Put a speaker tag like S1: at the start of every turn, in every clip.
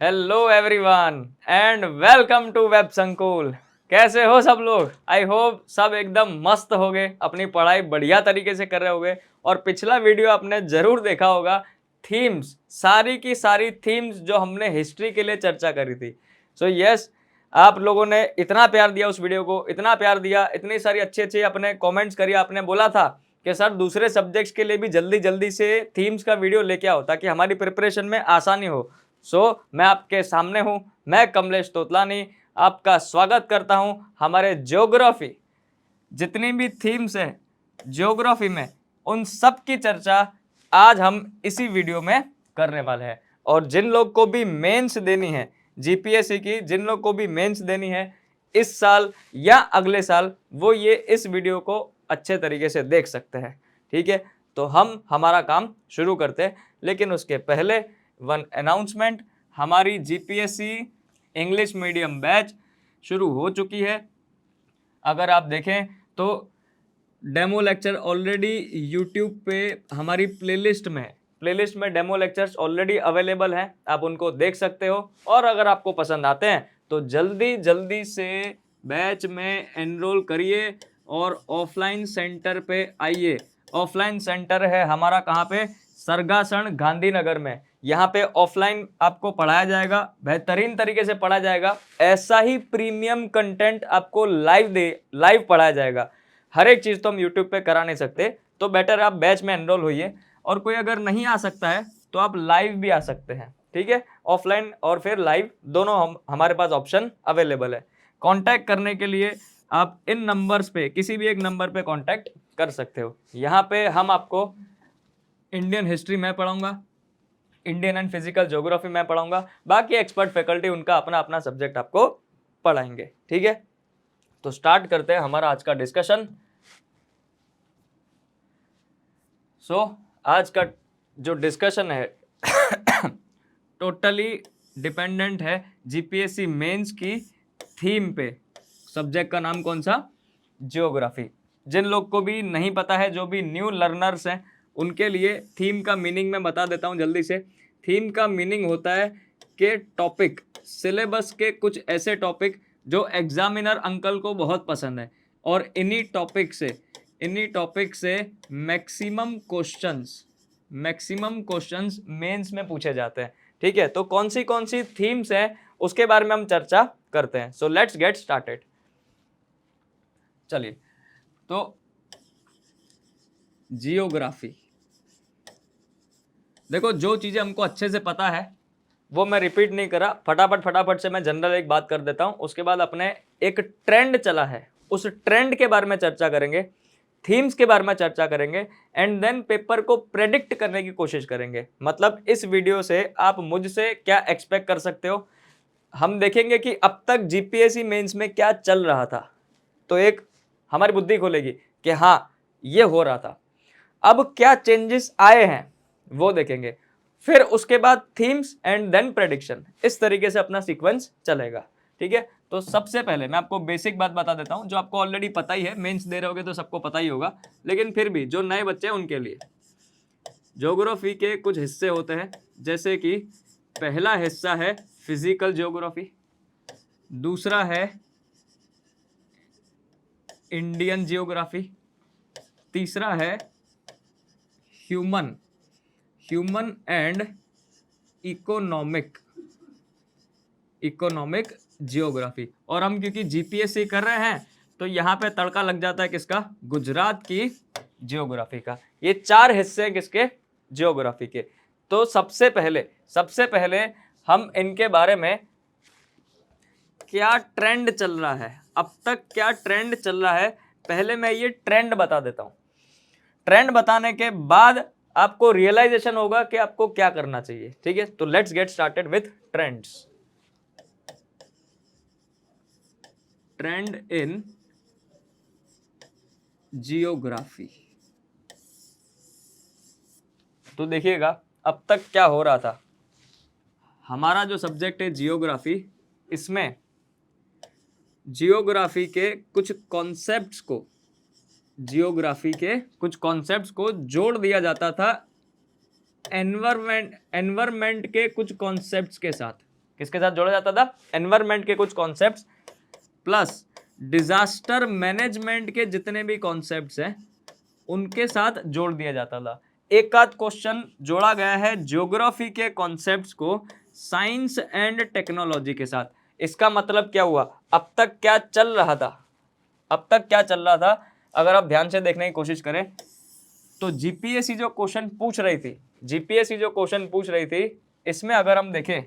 S1: Hello everyone and welcome to web Sankul. कैसे हो सब लोग? आई होप सब एकदम मस्त हो गए, अपनी पढ़ाई बढ़िया तरीके से कर रहे होगे। और पिछला वीडियो आपने जरूर देखा होगा, थीम्स, सारी की सारी थीम्स जो हमने हिस्ट्री के लिए चर्चा करी थी। सो यस, आप लोगों ने इतना प्यार दिया उस वीडियो को, इतना प्यार दिया, इतनी सारी अच्छी अच्छी अपने कॉमेंट्स करिए। आपने बोला था कि सर दूसरे सब्जेक्ट्स के लिए भी जल्दी जल्दी से थीम्स का वीडियो लेके आओ ताकि हमारी प्रिपरेशन में आसानी हो। मैं आपके सामने हूं, मैं कमलेश तोतलानी आपका स्वागत करता हूं हमारे ज्योग्राफी, जितनी भी थीम्स हैं ज्योग्राफी में, उन सब की चर्चा आज हम इसी वीडियो में करने वाले हैं। और जिन लोग को भी मेंस देनी है जीपीएससी की, जिन लोग को भी मेंस देनी है इस साल या अगले साल, वो ये इस वीडियो को अच्छे तरीके से देख सकते हैं। ठीक है, तो हम हमारा काम शुरू करते हैं, लेकिन उसके पहले वन अनाउंसमेंट, हमारी जीपीएससी इंग्लिश मीडियम बैच शुरू हो चुकी है। अगर आप देखें तो डेमो लेक्चर ऑलरेडी यूट्यूब पे हमारी प्लेलिस्ट में डेमो लेक्चर्स ऑलरेडी अवेलेबल हैं, आप उनको देख सकते हो। और अगर आपको पसंद आते हैं तो जल्दी जल्दी से बैच में एनरोल करिए और ऑफलाइन सेंटर पे आइए। ऑफलाइन सेंटर है हमारा कहाँ पे? सरगासन गांधीनगर में। यहाँ पे ऑफलाइन आपको पढ़ाया जाएगा, बेहतरीन तरीके से पढ़ाया जाएगा। ऐसा ही प्रीमियम कंटेंट आपको लाइव पढ़ाया जाएगा। हर एक चीज तो हम यूट्यूब पे करा नहीं सकते, तो बेटर आप बैच में एनरोल होइए। और कोई अगर नहीं आ सकता है तो आप लाइव भी आ सकते हैं। ठीक है, ऑफलाइन और फिर लाइव दोनों हमारे पास ऑप्शन अवेलेबल है। कांटेक्ट करने के लिए आप इन नंबर्स पे, किसी भी एक नंबर पे कांटेक्ट कर सकते हो। यहाँ पे हम आपको इंडियन हिस्ट्री मैं पढ़ाऊंगा, इंडियन एंड फिजिकल ज्योग्राफी मैं पढ़ाऊंगा, बाकी एक्सपर्ट फैकल्टी उनका अपना अपना सब्जेक्ट आपको पढ़ाएंगे। ठीक है, तो स्टार्ट करते हैं हमारा आज का डिस्कशन। आज का जो डिस्कशन है टोटली डिपेंडेंट है जीपीएससी मेंस की थीम पे। सब्जेक्ट का नाम कौन सा? ज्योग्राफी। जिन लोग को भी नहीं पता है, जो भी न्यू लर्नर्स हैं, उनके लिए थीम का मीनिंग मैं बता देता हूं जल्दी से। थीम का मीनिंग होता है कि टॉपिक, सिलेबस के कुछ ऐसे टॉपिक जो एग्जामिनर अंकल को बहुत पसंद है, और इन्हीं टॉपिक से मैक्सिमम क्वेश्चंस मेंस में पूछे जाते हैं। ठीक है, तो कौन सी थीम्स हैं उसके बारे में हम चर्चा करते हैं। So let's get started. चलिए, तो जियोग्राफी, देखो जो चीजें हमको अच्छे से पता है वो मैं रिपीट नहीं करा, फटाफट से मैं जनरल एक बात कर देता हूं। उसके बाद अपने एक ट्रेंड चला है, उस ट्रेंड के बारे में चर्चा करेंगे, थीम्स के बारे में चर्चा करेंगे, एंड देन पेपर को प्रेडिक्ट करने की कोशिश करेंगे। मतलब इस वीडियो से आप मुझसे क्या एक्सपेक्ट कर सकते हो, हम देखेंगे कि अब तक जीपीएससी मेंस में क्या चल रहा था, तो एक हमारी बुद्धि खोलेगी कि हाँ ये हो रहा था, अब क्या चेंजेस आए हैं वो देखेंगे। फिर उसके बाद थीम्स एंड देन प्रेडिक्शन, इस तरीके से अपना सीक्वेंस चलेगा। ठीक है, तो सबसे पहले मैं आपको बेसिक बात बता देता हूं, जो आपको ऑलरेडी पता ही है, मेंस दे रहे होगे तो सबको पता ही होगा, लेकिन फिर भी जो नए बच्चे हैं उनके लिए ज्योग्राफी के कुछ हिस्से होते हैं। जैसे कि पहला हिस्सा है फिजिकल ज्योग्राफी, दूसरा है इंडियन ज्योग्राफी, तीसरा है ह्यूमन एंड इकोनॉमिक ज्योग्राफी। और हम क्योंकि जीपीएससी कर रहे हैं तो यहाँ पे तड़का लग जाता है किसका? गुजरात की ज्योग्राफी का। ये चार हिस्से हैं किसके? ज्योग्राफी के। तो सबसे पहले हम इनके बारे में क्या ट्रेंड चल रहा है, अब तक क्या ट्रेंड चल रहा है, पहले मैं ये ट्रेंड बता देता हूं। ट्रेंड बताने के बाद आपको रियलाइजेशन होगा कि आपको क्या करना चाहिए। ठीक है, तो let's get started with trends. Trend in geography, तो देखिएगा अब तक क्या हो रहा था। हमारा जो सब्जेक्ट है जियोग्राफी, इसमें जियोग्राफी के कुछ कॉन्सेप्ट्स को जोड़ दिया जाता था एनवायरमेंट के कुछ कॉन्सेप्ट्स के साथ। किसके साथ जोड़ा जाता था? एनवायरमेंट के कुछ कॉन्सेप्ट्स प्लस डिजास्टर मैनेजमेंट के जितने भी कॉन्सेप्ट्स हैं उनके साथ जोड़ दिया जाता था। एक आध क्वेश्चन जोड़ा गया है ज्योग्राफी के कॉन्सेप्ट्स को साइंस एंड टेक्नोलॉजी के साथ। इसका मतलब क्या हुआ? अब तक क्या चल रहा था? अब तक क्या चल रहा था? अगर आप ध्यान से देखने की कोशिश करें तो जीपीएससी जो क्वेश्चन पूछ रही थी, जीपीएससी जो क्वेश्चन पूछ रही थी, इसमें अगर हम देखें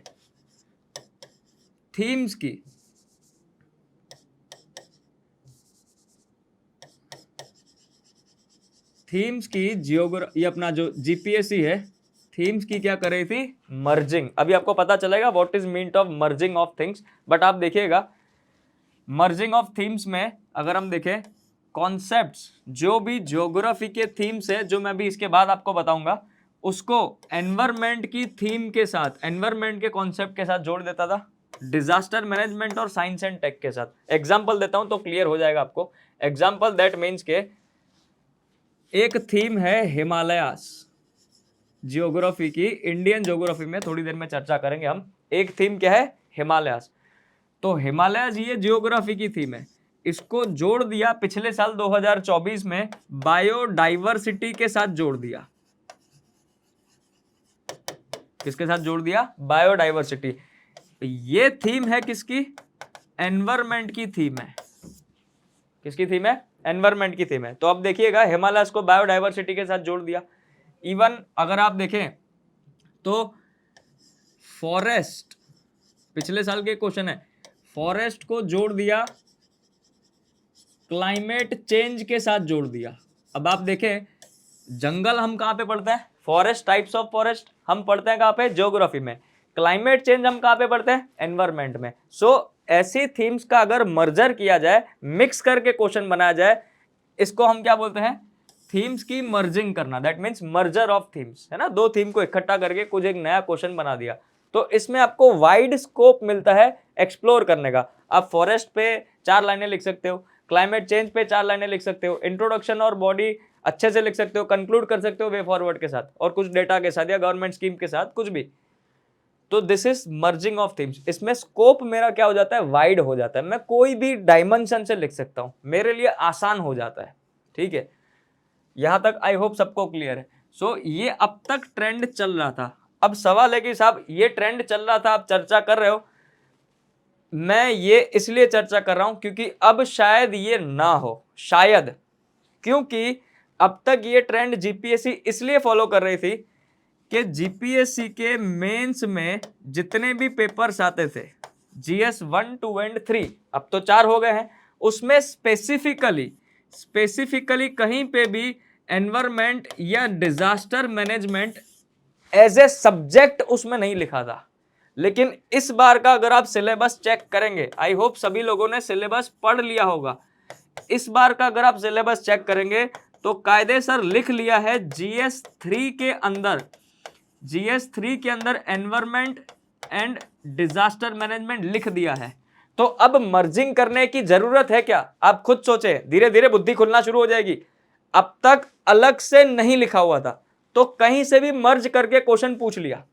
S1: थीम्स की, थीम्स की ये अपना जो जीपीएससी है, थीम्स की क्या कर रही थी? मर्जिंग। अभी आपको पता चलेगा what is mean of merging of things, but आप देखिएगा मर्जिंग ऑफ थीम्स में अगर हम देखें कॉन्सेप्ट्स, जो भी ज्योग्राफी के थीम्स है, जो मैं भी इसके बाद आपको बताऊंगा, उसको एनवायरमेंट की थीम के साथ, एनवायरमेंट के कॉन्सेप्ट के साथ जोड़ देता था, डिजास्टर मैनेजमेंट और साइंस एंड टेक के साथ। एग्जाम्पल देता हूं तो क्लियर हो जाएगा आपको। एग्जाम्पल दैट मीन्स के एक थीम है हिमालयास, जियोग्राफी की, इंडियन ज्योग्राफी में थोड़ी देर में चर्चा करेंगे हम। एक थीम क्या है? हिमालयास। तो हिमालयास ये जियोग्राफी की थीम है, इसको जोड़ दिया पिछले साल 2024 में बायोडाइवर्सिटी के साथ जोड़ दिया। किसके साथ जोड़ दिया? बायोडाइवर्सिटी। ये थीम है किसकी? एनवायरमेंट की थीम है। किसकी थीम है? एनवायरमेंट की थीम है। तो अब देखिएगा हिमालयस को बायोडाइवर्सिटी के साथ जोड़ दिया। इवन अगर आप देखें तो फॉरेस्ट, पिछले साल के क्वेश्चन है, फॉरेस्ट को जोड़ दिया क्लाइमेट चेंज के साथ जोड़ दिया। अब आप देखें जंगल हम कहां पे पढ़ते हैं? फॉरेस्ट, टाइप्स ऑफ फॉरेस्ट हम पढ़ते हैं कहां पे? ज्योग्राफी में। क्लाइमेट चेंज हम कहां पे पढ़ते हैं? एनवायरमेंट में। सो ऐसी थीम्स का अगर मर्जर किया जाए, मिक्स करके क्वेश्चन बनाया जाए, इसको हम क्या बोलते हैं? थीम्स की मर्जिंग करना। That means merger of themes, है ना? दो थीम को इकट्ठा करके कुछ एक नया क्वेश्चन बना दिया। तो इसमें आपको वाइड स्कोप मिलता है एक्सप्लोर करने का। आप फॉरेस्ट पे 4 लाइनें लिख सकते हो, क्लाइमेट चेंज पे 4 लाइनें लिख सकते हो, इंट्रोडक्शन और बॉडी अच्छे से लिख सकते हो, कंक्लूड कर सकते हो वे फॉरवर्ड के साथ और कुछ डेटा के साथ या गवर्नमेंट स्कीम के साथ, कुछ भी। तो this is merging of themes. इसमें स्कोप मेरा क्या हो जाता है? वाइड हो जाता है। मैं कोई भी डायमेंशन से लिख सकता हूं, मेरे लिए आसान हो जाता है। ठीक है, यहां तक आई होप सबको क्लियर है। सो ये अब तक ट्रेंड चल रहा था। अब सवाल है कि साहब ये ट्रेंड चल रहा था, आप चर्चा कर रहे हो, मैं ये इसलिए चर्चा कर रहा हूं क्योंकि अब शायद ये ना हो, शायद, क्योंकि अब तक ये ट्रेंड जीपीएससी इसलिए फॉलो कर रही थी कि जीपीएससी के मेंस में जितने भी पेपर्स आते थे, जीएस 1, 2 एंड 3, अब तो 4 हो गए हैं, उसमें स्पेसिफिकली कहीं पे भी एनवायरमेंट या disaster management as a subject उसमें नहीं लिखा था। लेकिन इस बार का अगर आप सिलेबस चेक करेंगे, आई होप सभी लोगों ने सिलेबस पढ़ लिया होगा, इस बार का अगर आप सिलेबस चेक करेंगे तो कायदे सर लिख लिया है जीएस 3 के अंदर, जीएस 3 के अंदर एनवायरमेंट एंड डिजास्टर मैनेजमेंट लिख दिया है। तो अब मर्जिंग करने की जरूरत है क्या? आप खुद सोचें, धीरे धीरे बुद्धि खुलना शुरू हो जाएगी। अब तक अलग से नहीं लिखा हुआ था, तो कहीं से भी मर्ज करके क्वेश्चन पूछ लिया।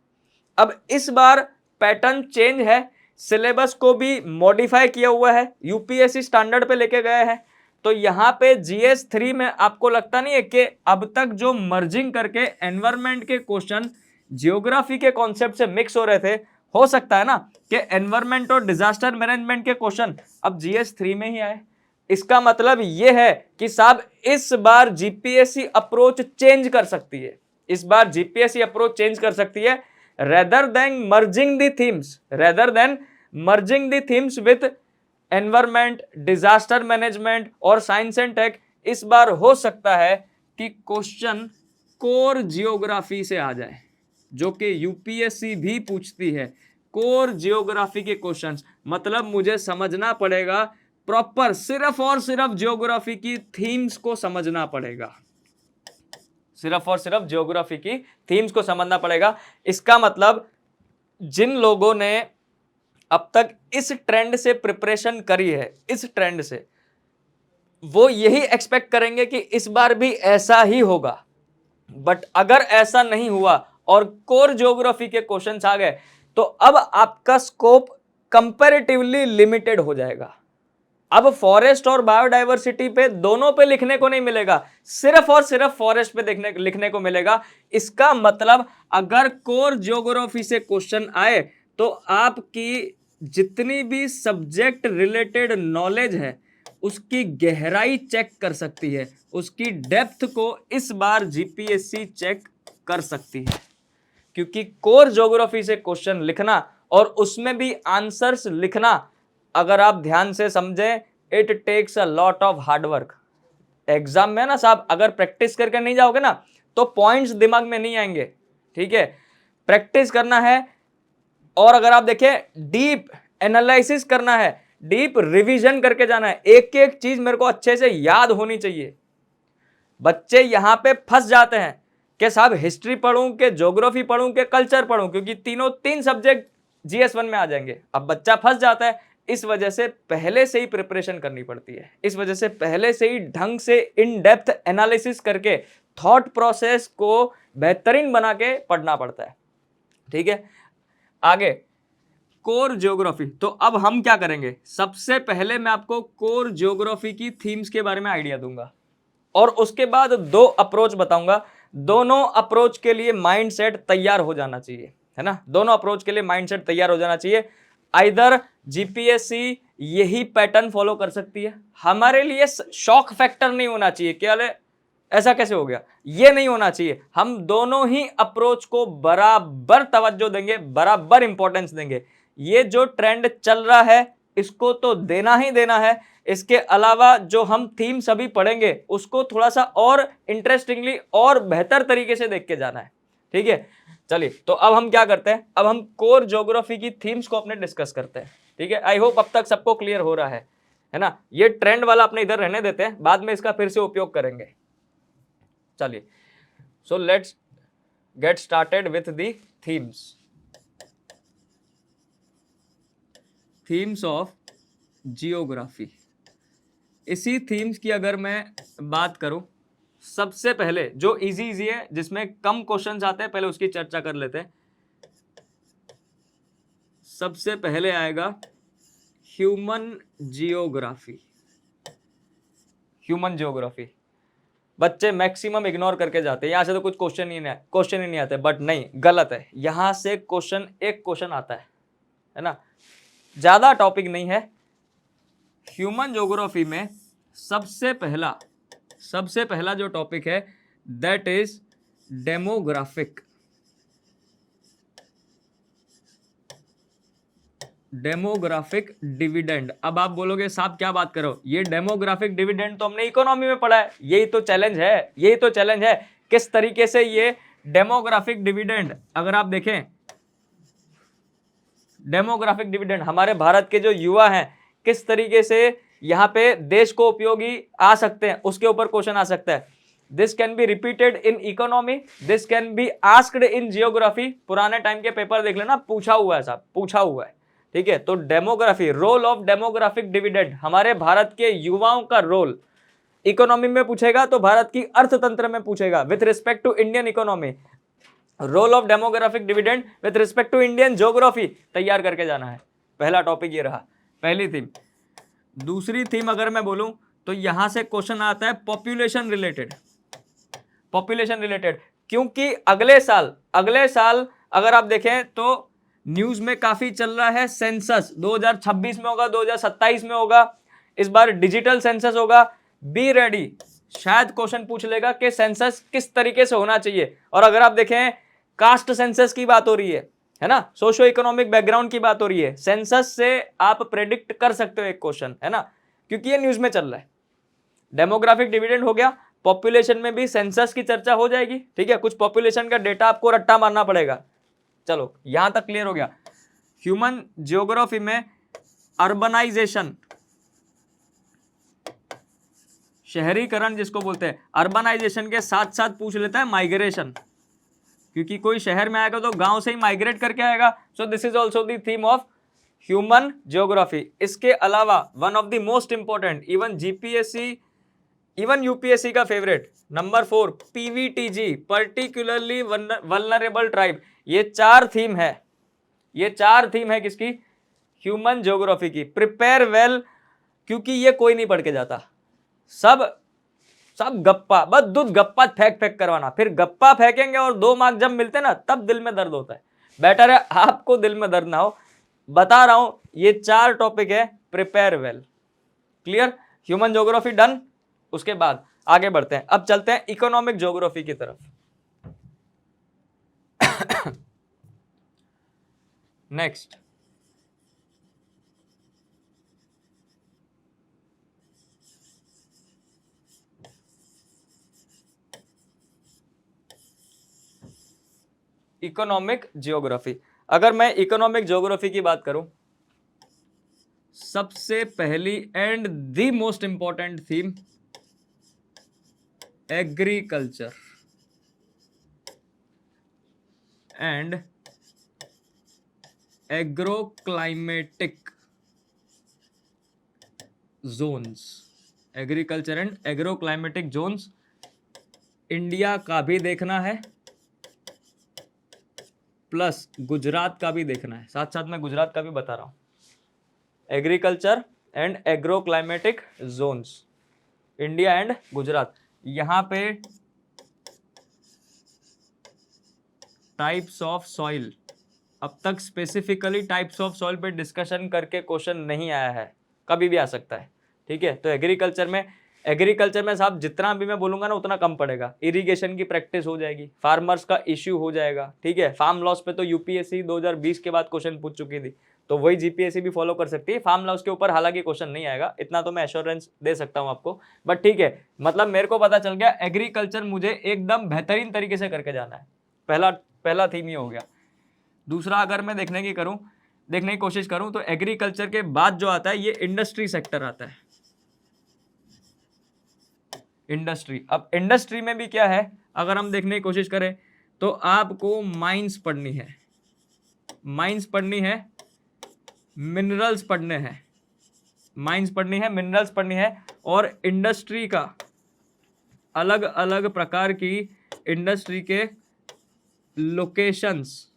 S1: अब इस बार पैटर्न चेंज है, सिलेबस को भी मॉडिफाई किया हुआ है, यूपीएससी स्टैंडर्ड पे लेके गए हैं। तो यहां पे जीएस 3 में आपको लगता नहीं है कि अब तक जो मर्जिंग करके एनवायरमेंट के क्वेश्चन जियोग्राफी के कॉन्सेप्ट से मिक्स हो रहे थे, हो सकता है ना कि एनवायरमेंट और डिजास्टर मैनेजमेंट के क्वेश्चन अब जीएस 3 में ही आए। इसका मतलब यह है कि साहब इस बार जीपीएससी अप्रोच चेंज कर सकती है, इस बार जीपीएससी अप्रोच चेंज कर सकती है, rather than merging the themes with environment, disaster management और साइंस एंड टेक। इस बार हो सकता है कि क्वेश्चन कोर जियोग्राफी से आ जाए, जो कि यूपीएससी भी पूछती है। कोर जियोग्राफी के क्वेश्चंस, मतलब मुझे समझना पड़ेगा प्रॉपर, सिर्फ और सिर्फ जियोग्राफी की थीम्स को समझना पड़ेगा, सिर्फ और सिर्फ ज्योग्राफी की थीम्स को समझना पड़ेगा। इसका मतलब जिन लोगों ने अब तक इस ट्रेंड से प्रिपरेशन करी है, इस ट्रेंड से, वो यही एक्सपेक्ट करेंगे कि इस बार भी ऐसा ही होगा। बट अगर ऐसा नहीं हुआ और कोर ज्योग्राफी के क्वेश्चंस आ गए, तो अब आपका स्कोप कंपैरेटिवली लिमिटेड हो जाएगा। अब फॉरेस्ट और बायोडायवर्सिटी पे दोनों पे लिखने को नहीं मिलेगा, सिर्फ और सिर्फ फॉरेस्ट पे लिखने को मिलेगा। इसका मतलब अगर कोर ज्योग्राफी से क्वेश्चन आए तो आपकी जितनी भी सब्जेक्ट रिलेटेड नॉलेज है उसकी गहराई चेक कर सकती है, उसकी डेप्थ को इस बार जीपीएससी चेक कर सकती है। क्योंकि कोर ज्योग्राफी से क्वेश्चन लिखना और उसमें भी आंसर्स लिखना, अगर आप ध्यान से समझें, it takes a lot of hard work. Exam में ना साहब अगर प्रैक्टिस करके नहीं जाओगे ना तो पॉइंट्स दिमाग में नहीं आएंगे, ठीक है। प्रैक्टिस करना है और अगर आप देखें डीप एनालिसिस करना है, डीप रिवीजन करके जाना है, एक एक चीज मेरे को अच्छे से याद होनी चाहिए। बच्चे यहां पे फंस जाते हैं कि साहब हिस्ट्री पढ़ूं के ज्योग्राफी पढ़ूं के कल्चर पढ़ूं, क्योंकि तीन सब्जेक्ट जीएस 1 में आ जाएंगे। अब बच्चा फंस जाता है, इस वजह से पहले से ही प्रिपरेशन करनी पड़ती है, इस वजह से पहले से ही ढंग से इन डेप्थ एनालिसिस करके थॉट प्रोसेस को बेहतरीन बना के पढ़ना पड़ता है, ठीक है। आगे कोर ज्योग्राफी, तो अब हम क्या करेंगे, सबसे पहले मैं आपको कोर ज्योग्राफी की थीम्स के बारे में आइडिया दूंगा और उसके बाद 2 अप्रोच बताऊंगा। दोनों अप्रोच के लिए माइंडसेट तैयार हो जाना चाहिए, है ना। दोनों अप्रोच के लिए माइंडसेट तैयार हो जाना चाहिए। आइदर जीपीएससी यही पैटर्न फॉलो कर सकती है, हमारे लिए शॉक फैक्टर नहीं होना चाहिए, क्या ऐसा कैसे हो गया, ये नहीं होना चाहिए। हम दोनों ही अप्रोच को बराबर तवज्जो देंगे, बराबर इंपॉर्टेंस देंगे। ये जो ट्रेंड चल रहा है इसको तो देना ही देना है। इसके अलावा जो हम थीम सभी पढ़ेंगे उसको थोड़ा सा और इंटरेस्टिंगली और बेहतर तरीके से देख के जाना है, ठीक है। चलिए तो अब हम क्या करते हैं, अब हम कोर ज्योग्राफी की थीम्स को अपने डिस्कस करते हैं, ठीक है। आई होप अब तक सबको क्लियर हो रहा है ना। ये ट्रेंड वाला अपने इधर रहने देते हैं, बाद में इसका फिर से उपयोग करेंगे। चलिए so let's get started with the themes of geography. इसी थीम्स की अगर मैं बात करूं, सबसे पहले जो इजी है जिसमें कम क्वेश्चंस आते हैं, पहले उसकी चर्चा कर लेते हैं। सबसे पहले आएगा ह्यूमन जियोग्राफी। ह्यूमन जियोग्राफी बच्चे मैक्सिमम इग्नोर करके जाते हैं, यहां से तो कुछ क्वेश्चन ही नहीं आते, बट नहीं, गलत है। यहां से एक क्वेश्चन आता है ना, ज्यादा टॉपिक नहीं है। ह्यूमन ज्योग्राफी में सबसे पहला जो टॉपिक है दैट इज डेमोग्राफिक डिविडेंड। अब आप बोलोगे साहब क्या बात करो, ये डेमोग्राफिक डिविडेंड तो हमने इकोनॉमी में पढ़ा है। यही तो चैलेंज है किस तरीके से ये डेमोग्राफिक डिविडेंड, अगर आप देखें डेमोग्राफिक डिविडेंड हमारे भारत के जो युवा हैं किस तरीके से यहाँ पे देश को उपयोगी आ सकते हैं, उसके ऊपर क्वेश्चन आ सकता है। This can be repeated in economy, this can be asked in geography. पुराने टाइम के पेपर देख लेना, पूछा हुआ है साहब, पूछा हुआ है, ठीक है। तो demography, role of demographic dividend, हमारे भारत के युवाओं का रोल इकोनॉमी में पूछेगा तो भारत की अर्थतंत्र में पूछेगा with respect to Indian economy. Role of demographic dividend with respect to Indian geography तैयार करके जाना है। पहला टॉपिक ये रहा, पहली थीम। दूसरी थीम अगर मैं बोलूं तो यहां से क्वेश्चन आता है पॉपुलेशन रिलेटेड, क्योंकि अगले साल अगर आप देखें तो न्यूज में काफी चल रहा है सेंसस 2026 में होगा, 2027 में होगा, इस बार डिजिटल सेंसस होगा। बी रेडी, शायद क्वेश्चन पूछ लेगा कि सेंसस किस तरीके से होना चाहिए। और अगर आप देखें कास्ट सेंसस की बात हो रही है ना, सोशो इकोनॉमिक बैकग्राउंड की बात हो रही है, सेंसस से आप प्रेडिक्ट कर सकते हो एक क्वेश्चन, है ना, क्योंकि ये न्यूज में चल रहा है। डेमोग्राफिक डिविडेंड हो गया, पॉपुलेशन में भी सेंसस की चर्चा हो जाएगी, ठीक है। कुछ पॉपुलेशन का डेटा आपको रट्टा मारना पड़ेगा। चलो यहां तक क्लियर हो गया। ह्यूमन जियोग्राफी में अर्बनाइजेशन, शहरीकरण जिसको बोलते हैं, अर्बनाइजेशन के साथ साथ पूछ लेता है माइग्रेशन, क्योंकि कोई शहर में आएगा तो गांव से ही माइग्रेट करके आएगा। So this is also the theme of human geography. इसके अलावा one of the most important, even GPSC even UPSC का favourite, number 4 PVTG, particularly vulnerable tribe. ये 4 थीम है, ये 4 थीम है किसकी, ह्यूमन ज्योग्राफी की। प्रिपेयर वेल, क्योंकि ये कोई नहीं पढ़ के जाता, सब गप्पा, बस दूध गप्पा फेंक फेंक करवाना, फिर गप्पा फेंकेंगे और 2 मार्क जब मिलते ना तब दिल में दर्द होता है। बेटर है आपको दिल में दर्द ना हो, बता रहा हूं ये 4 टॉपिक है, prepare well. Clear, human geography done. उसके बाद आगे बढ़ते हैं, अब चलते हैं इकोनॉमिक ज्योग्राफी की तरफ। Next, economic geography. अगर मैं इकोनॉमिक ज्योग्राफी की बात करूं, सबसे पहली and the most important theme agriculture and agroclimatic Jones. Agriculture and agroclimatic Jones, India का भी देखना है प्लस गुजरात का भी देखना है, साथ साथ में गुजरात का भी बता रहा हूं। Agriculture and agroclimatic Jones, India and Gujarat. यहां पे टाइप्स ऑफ सॉइल, अब तक स्पेसिफिकली टाइप्स ऑफ सॉइल पे डिस्कशन करके क्वेश्चन नहीं आया है, कभी भी आ सकता है। ठीक है, तो एग्रीकल्चर में साहब जितना भी मैं बोलूंगा ना उतना कम पड़ेगा। इरिगेशन की प्रैक्टिस हो जाएगी, फार्मर्स का इश्यू हो जाएगा। ठीक है, फार्म लॉस पे तो यूपीएससी 2020 के बाद क्वेश्चन पूछ चुकी थी, तो वही जीपीएससी भी फॉलो कर सकती है। फार्म लॉस के ऊपर हालांकि क्वेश्चन नहीं आएगा, इतना तो मैं एश्योरेंस दे सकता हूं आपको। बट ठीक है, मतलब मेरे को पता चल गया एग्रीकल्चर मुझे एकदम बेहतरीन तरीके से करके जाना है। पहला थीम ये हो गया। दूसरा अगर मैं देखने की कोशिश करूं तो एग्रीकल्चर के बाद जो आता है ये इंडस्ट्री सेक्टर आता है। इंडस्ट्री, अब इंडस्ट्री में भी क्या है, अगर हम देखने की कोशिश करें तो आपको माइंस पढ़नी है, मिनरल्स पढ़नी है, और इंडस्ट्री का अलग अलग प्रकार की इंडस्ट्री के लोकेशंस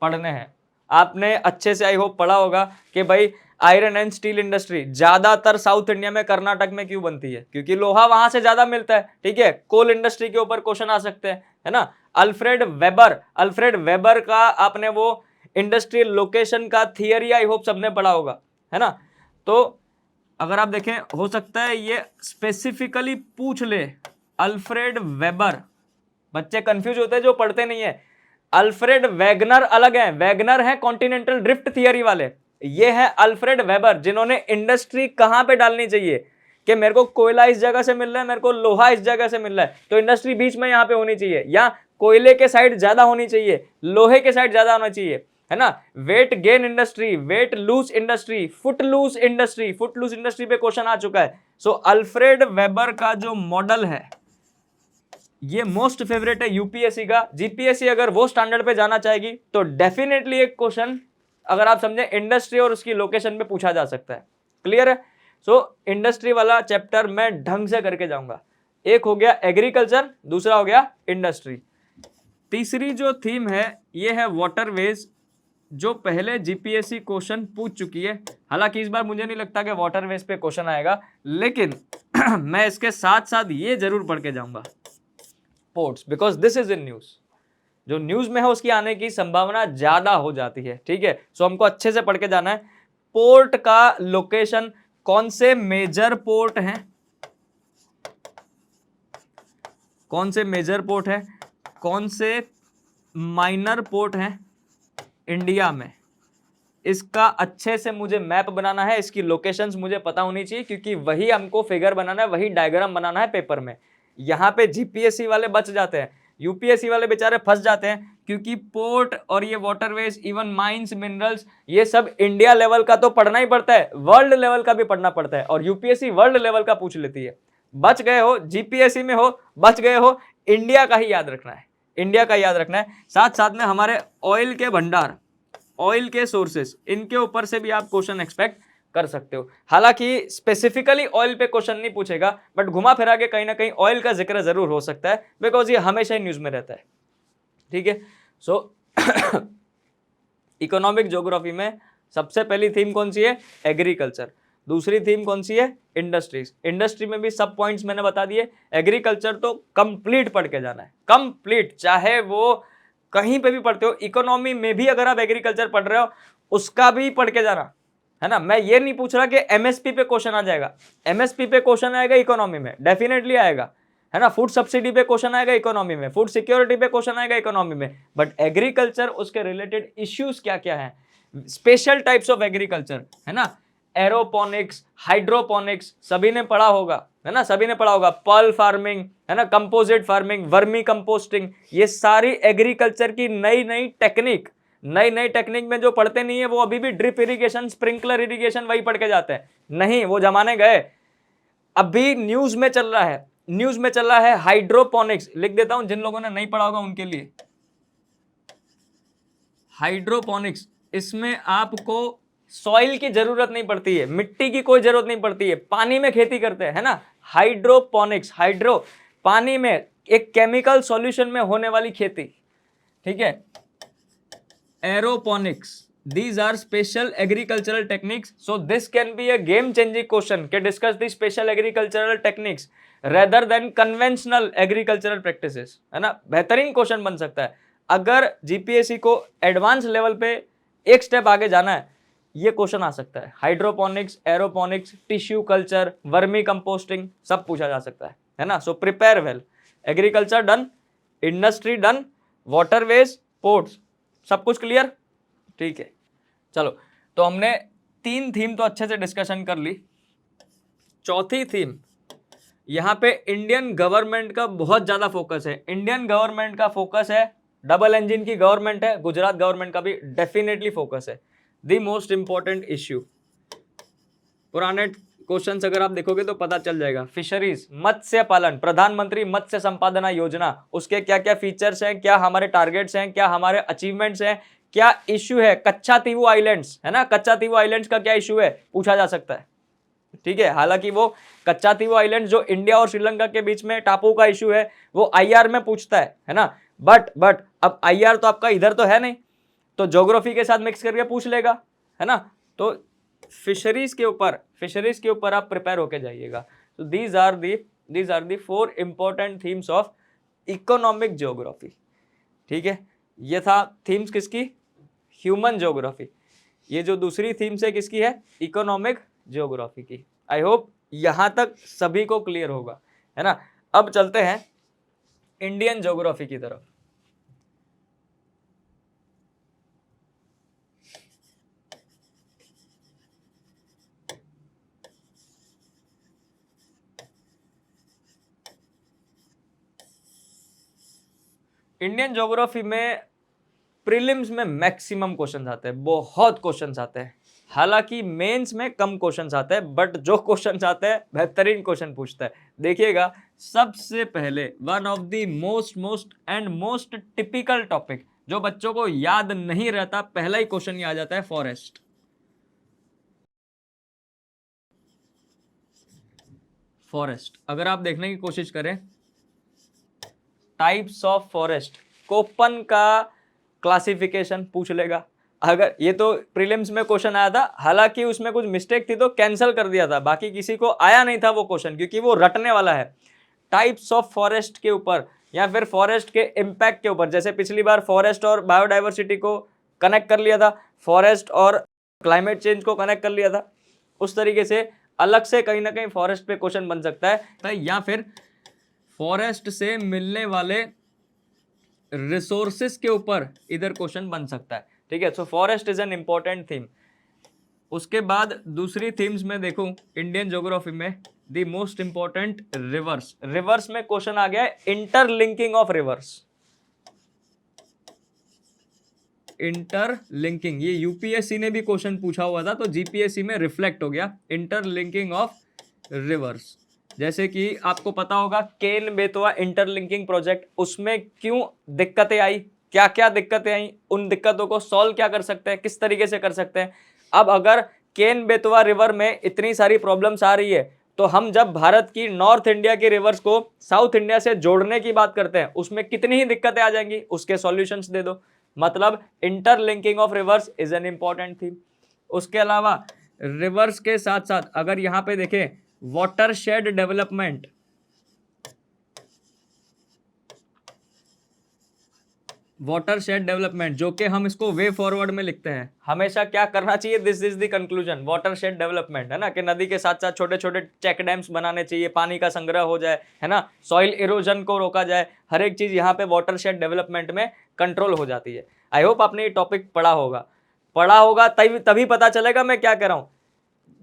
S1: पढ़ने हैं। आपने अच्छे से आई होप पढ़ा होगा कि भाई आयरन एंड स्टील इंडस्ट्री ज्यादातर साउथ इंडिया में कर्नाटक में क्यों बनती है, क्योंकि लोहा वहां से ज्यादा मिलता है। ठीक है, कोल इंडस्ट्री के ऊपर क्वेश्चन आ सकते हैं, है ना। अल्फ्रेड वेबर का आपने वो इंडस्ट्रियल लोकेशन का थियरी आई होप सबने पढ़ा होगा, है ना। तो अगर आप देखें, हो सकता है ये स्पेसिफिकली पूछ ले, अल्फ्रेड वेबर। बच्चे कंफ्यूज होते हैं जो पढ़ते नहीं है। अल्फ्रेड वैगनर अलग है, वैगनर है कॉन्टिनेंटल ड्रिफ्ट थियरी वाले, ये है अल्फ्रेड वेबर जिन्होंने इंडस्ट्री कहां पे डालनी चाहिए, कि मेरे को कोयला इस जगह से मिल रहा है, मेरे को लोहा इस जगह से मिल रहा है, तो इंडस्ट्री बीच में यहां पे होनी चाहिए, या कोयले के साइड ज्यादा होनी चाहिए, लोहे के साइड ज्यादा होना चाहिए, है ना। Weight gain industry, weight lose industry, foot loose industry पे क्वेश्चन आ चुका है। सो अल्फ्रेड वेबर का जो मॉडल है ये मोस्ट फेवरेट है यूपीएससी का। जीपीएससी अगर वो स्टैंडर्ड पे जाना चाहेगी तो डेफिनेटली एक क्वेश्चन, अगर आप समझे, इंडस्ट्री और उसकी लोकेशन पे पूछा जा सकता है। क्लियर है। सो इंडस्ट्री वाला चैप्टर मैं ढंग से करके जाऊंगा। एक हो गया एग्रीकल्चर, दूसरा हो गया इंडस्ट्री। तीसरी जो थीम है ये है वाटरवेज, जो पहले जीपीएससी क्वेश्चन पूछ चुकी है। हालांकि इस बार मुझे नहीं लगता कि वाटरवेज पे क्वेश्चन आएगा, लेकिन मैं इसके साथ साथ ये जरूर पढ़ के जाऊंगा, ports, because this is in news. जो न्यूज में है उसकी आने की संभावना ज्यादा हो जाती है। ठीक है, सो हमको अच्छे से पढ़ के जाना है। पोर्ट का लोकेशन, कौन से मेजर पोर्ट हैं, कौन से मेजर पोर्ट है, कौन से माइनर पोर्ट हैं इंडिया में, इसका अच्छे से मुझे मैप बनाना है। इसकी लोकेशंस मुझे पता होनी चाहिए, क्योंकि वही हमको फिगर बनाना है, वही डायग्राम बनाना है पेपर में। यहां पे जीपीएससी वाले बच जाते हैं, यूपीएससी वाले बेचारे फंस जाते हैं, क्योंकि पोर्ट और ये वाटरवेज, इवन माइंस, मिनरल्स, ये सब इंडिया लेवल का तो पढ़ना ही पड़ता है, वर्ल्ड लेवल का भी पढ़ना पड़ता है, और यूपीएससी वर्ल्ड लेवल का पूछ लेती है। बच गए हो, जीपीएससी में हो, बच गए हो, इंडिया का ही याद रखना है, इंडिया का याद रखना है। साथ साथ में हमारे ऑयल के भंडार, ऑयल के सोर्सेस, इनके ऊपर से भी आप क्वेश्चन एक्सपेक्ट कर सकते हो। हालांकि स्पेसिफिकली ऑयल पे क्वेश्चन नहीं पूछेगा, बट घुमा फिरा के कहीं ना कहीं ऑयल का जिक्र जरूर हो सकता है, बिकॉज ये हमेशा ही न्यूज में रहता है। ठीक है, सो इकोनॉमिक ज्योग्राफी में सबसे पहली थीम कौन सी है? एग्रीकल्चर। दूसरी थीम कौन सी है? इंडस्ट्रीज। इंडस्ट्री में भी सब पॉइंट्स मैंने बता दिए। एग्रीकल्चर तो कंप्लीट पढ़ के जाना है, कंप्लीट, चाहे वो कहीं पे भी पढ़ते हो। इकोनॉमी में भी अगर आप एग्रीकल्चर पढ़ रहे हो उसका भी पढ़ के जाना, है ना। मैं ये नहीं पूछ रहा कि एमएसपी पे क्वेश्चन आ जाएगा। एमएसपी पे क्वेश्चन आएगा इकोनॉमी में, डेफिनेटली आएगा, है ना। फूड सब्सिडी पे क्वेश्चन आएगा इकोनॉमी में, फूड सिक्योरिटी पे क्वेश्चन आएगा इकोनॉमी में। बट एग्रीकल्चर, उसके रिलेटेड इश्यूज क्या क्या है, स्पेशल टाइप्स ऑफ एग्रीकल्चर, है ना। एरोपोनिक्स, हाइड्रोपोनिक्स, सभी ने पढ़ा होगा, है ना, सभी ने पढ़ा होगा। पर्ल फार्मिंग, है ना, कंपोजिट फार्मिंग, वर्मी कंपोस्टिंग, ये सारी एग्रीकल्चर की नई नई टेक्निक, नई नई टेक्निक में जो पढ़ते नहीं है वो अभी भी ड्रिप इरिगेशन, स्प्रिंकलर इरिगेशन वही पढ़ के जाते हैं। नहीं, वो जमाने गए। अभी न्यूज में चल रहा है, न्यूज में चल रहा है हाइड्रोपोनिक्स। लिख देता हूं जिन लोगों ने नहीं पढ़ा होगा उनके लिए। हाइड्रोपोनिक्स, इसमें आपको सॉइल की जरूरत नहीं पड़ती है, मिट्टी की कोई जरूरत नहीं पड़ती है, पानी में खेती करते हैं, है ना। हाइड्रोपोनिक्स, हाइड्रो, पानी में एक केमिकल सॉल्यूशन में होने वाली खेती, ठीक है। Aeroponics, these are special agricultural techniques, so this can be a game changing question can discuss the special agricultural techniques rather than conventional agricultural practices, है ना। बेहतरीन क्वेश्चन बन सकता है अगर जीपीएससी को एडवांस लेवल पे एक स्टेप आगे जाना है, ये क्वेश्चन आ सकता है। Hydroponics, aeroponics, tissue culture, vermi composting, सब पूछा जा सकता है ना। So prepare well. Agriculture done, industry done, waterways, ports, सब कुछ क्लियर, ठीक है। चलो, तो हमने 3 थीम तो अच्छे से डिस्कशन कर ली। चौथी थीम, यहां पे इंडियन गवर्नमेंट का बहुत ज्यादा फोकस है। इंडियन गवर्नमेंट का फोकस है, डबल इंजन की गवर्नमेंट है, गुजरात गवर्नमेंट का भी डेफिनेटली फोकस है। द मोस्ट इंपॉर्टेंट इश्यू, पुराने क्वेश्चंस अगर आप देखोगे तो पता चल जाएगा। फिशरीज, मत्स्य पालन, प्रधानमंत्री मत्स्य संपादना योजना, उसके क्या क्या फीचर्स हैं, क्या हमारे टारगेट्स हैं, क्या हमारे अचीवमेंट्स हैं, क्या इश्यू है। कच्चातीवू आइलैंड्स, है ना, कच्चातीवू आइलैंड्स का क्या इश्यू है, पूछा जा सकता है, ठीक है। हालांकि वो कच्चातीवू आइलैंड जो इंडिया और श्रीलंका के बीच में टापू का इश्यू है वो आईआर में पूछता है ना। बट अब आईआर तो आपका इधर तो है नहीं, तो ज्योग्राफी के साथ मिक्स करके पूछ लेगा, है ना। तो फिशरीज के ऊपर आप प्रिपेयर होके जाइएगा। तो these are the 4 important themes of economic geography, ठीक है। ये था थीम्स किसकी, ह्यूमन ज्योग्राफी। ये जो दूसरी थीम्स है किसकी है, इकोनॉमिक ज्योग्राफी की। आई होप यहां तक सभी को क्लियर होगा, है ना। अब चलते हैं इंडियन ज्योग्राफी की तरफ। इंडियन ज्योग्राफी में प्रीलिम्स में मैक्सिमम क्वेश्चंस आते हैं, बहुत क्वेश्चंस आते हैं। हालांकि मेंस में कम क्वेश्चंस आते हैं, बट जो क्वेश्चंस आते हैं बेहतरीन क्वेश्चन पूछता है। देखिएगा, सबसे पहले one of the most typical topic जो बच्चों को याद नहीं रहता, पहला ही क्वेश्चन ये आ जाता है, फॉरेस्ट। फॉरेस्ट अगर आप देखने की कोशिश करें, टाइप्स ऑफ फॉरेस्ट, कोपन का क्लासिफिकेशन पूछ लेगा। अगर ये तो प्रीलिम्स में क्वेश्चन आया था, हालांकि उसमें कुछ मिस्टेक थी तो कैंसिल कर दिया था, बाकी किसी को आया नहीं था वो क्वेश्चन, क्योंकि वो रटने वाला है। टाइप्स ऑफ फॉरेस्ट के ऊपर या फिर फॉरेस्ट के इम्पैक्ट के ऊपर, जैसे पिछली बार फॉरेस्ट और बायोडाइवर्सिटी को कनेक्ट कर लिया था, फॉरेस्ट और क्लाइमेट चेंज को कनेक्ट कर लिया था, उस तरीके से अलग से कहीं ना कहीं फॉरेस्ट पे क्वेश्चन बन सकता है, या फिर फॉरेस्ट से मिलने वाले रिसोर्सेस के ऊपर इधर क्वेश्चन बन सकता है, ठीक है। So forest is an important theme. उसके बाद दूसरी थीम्स में देखूं इंडियन ज्योग्राफी में, the most important rivers. Reverse में क्वेश्चन आ गया है इंटरलिंकिंग ऑफ रिवर्स। इंटरलिंकिंग, ये यूपीएससी ने भी क्वेश्चन पूछा हुआ था, तो जीपीएससी में रिफ्लेक्ट हो गया, इंटरलिंकिंग ऑफ रिवर्स। जैसे कि आपको पता होगा केन बेतवा इंटरलिंकिंग प्रोजेक्ट, उसमें क्यों दिक्कतें आई, क्या क्या दिक्कतें आई, उन दिक्कतों को सॉल्व क्या कर सकते हैं, किस तरीके से कर सकते हैं। अब अगर केन बेतवा रिवर में इतनी सारी प्रॉब्लम्स आ रही है, तो हम जब भारत की नॉर्थ इंडिया की रिवर्स को साउथ इंडिया से जोड़ने की बात करते हैं, उसमें कितनी ही दिक्कतें आ जाएंगी, उसके सॉल्यूशंस दे दो। मतलब interlinking of reverse is an important theme. उसके अलावा रिवर्स के साथ साथ अगर यहाँ पे देखें वाटरशेड डेवलपमेंट, वाटरशेड डेवलपमेंट जो कि हम इसको वे फॉरवर्ड में लिखते हैं, हमेशा क्या करना चाहिए, this is the conclusion, watershed development है ना, कि नदी के साथ साथ छोटे छोटे चेक डैम्स बनाने चाहिए, पानी का संग्रह हो जाए, है ना, सॉइल इरोजन को रोका जाए, हर एक चीज यहाँ पे वाटरशेड डेवलपमेंट में कंट्रोल हो जाती है। आई होप आपने ये टॉपिक पढ़ा होगा तभी पता चलेगा मैं क्या कह रहा हूं।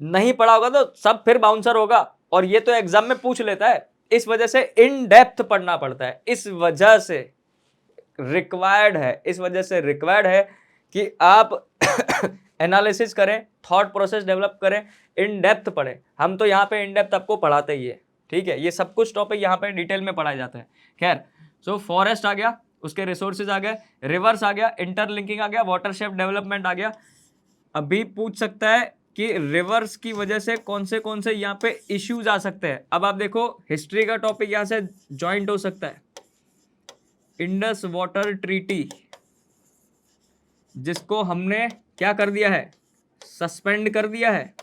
S1: नहीं पढ़ा होगा तो सब फिर बाउंसर होगा, और ये तो एग्जाम में पूछ लेता है, इस वजह से इन डेप्थ पढ़ना पड़ता है, इस वजह से रिक्वायर्ड है कि आप एनालिसिस करें, थॉट प्रोसेस डेवलप करें, इन डेप्थ पढ़ें। हम तो यहाँ पे इन डेप्थ आपको पढ़ाते ही है, ठीक है, ये सब कुछ टॉपिक यहाँ पे डिटेल में पढ़ाया जाता है। खैर, सो फॉरेस्ट आ गया, उसके रिसोर्सेज आ गए, रिवर्स आ गया, इंटरलिंकिंग आ गया, वाटरशेड डेवलपमेंट आ गया। अभी पूछ सकता है कि रिवर्स की वजह से कौन से यहाँ पे इश्यूज आ सकते हैं। अब आप देखो, हिस्ट्री का टॉपिक यहाँ से ज्वाइंट हो सकता है, इंडस वाटर ट्रीटी, जिसको हमने क्या कर दिया है, सस्पेंड कर दिया है,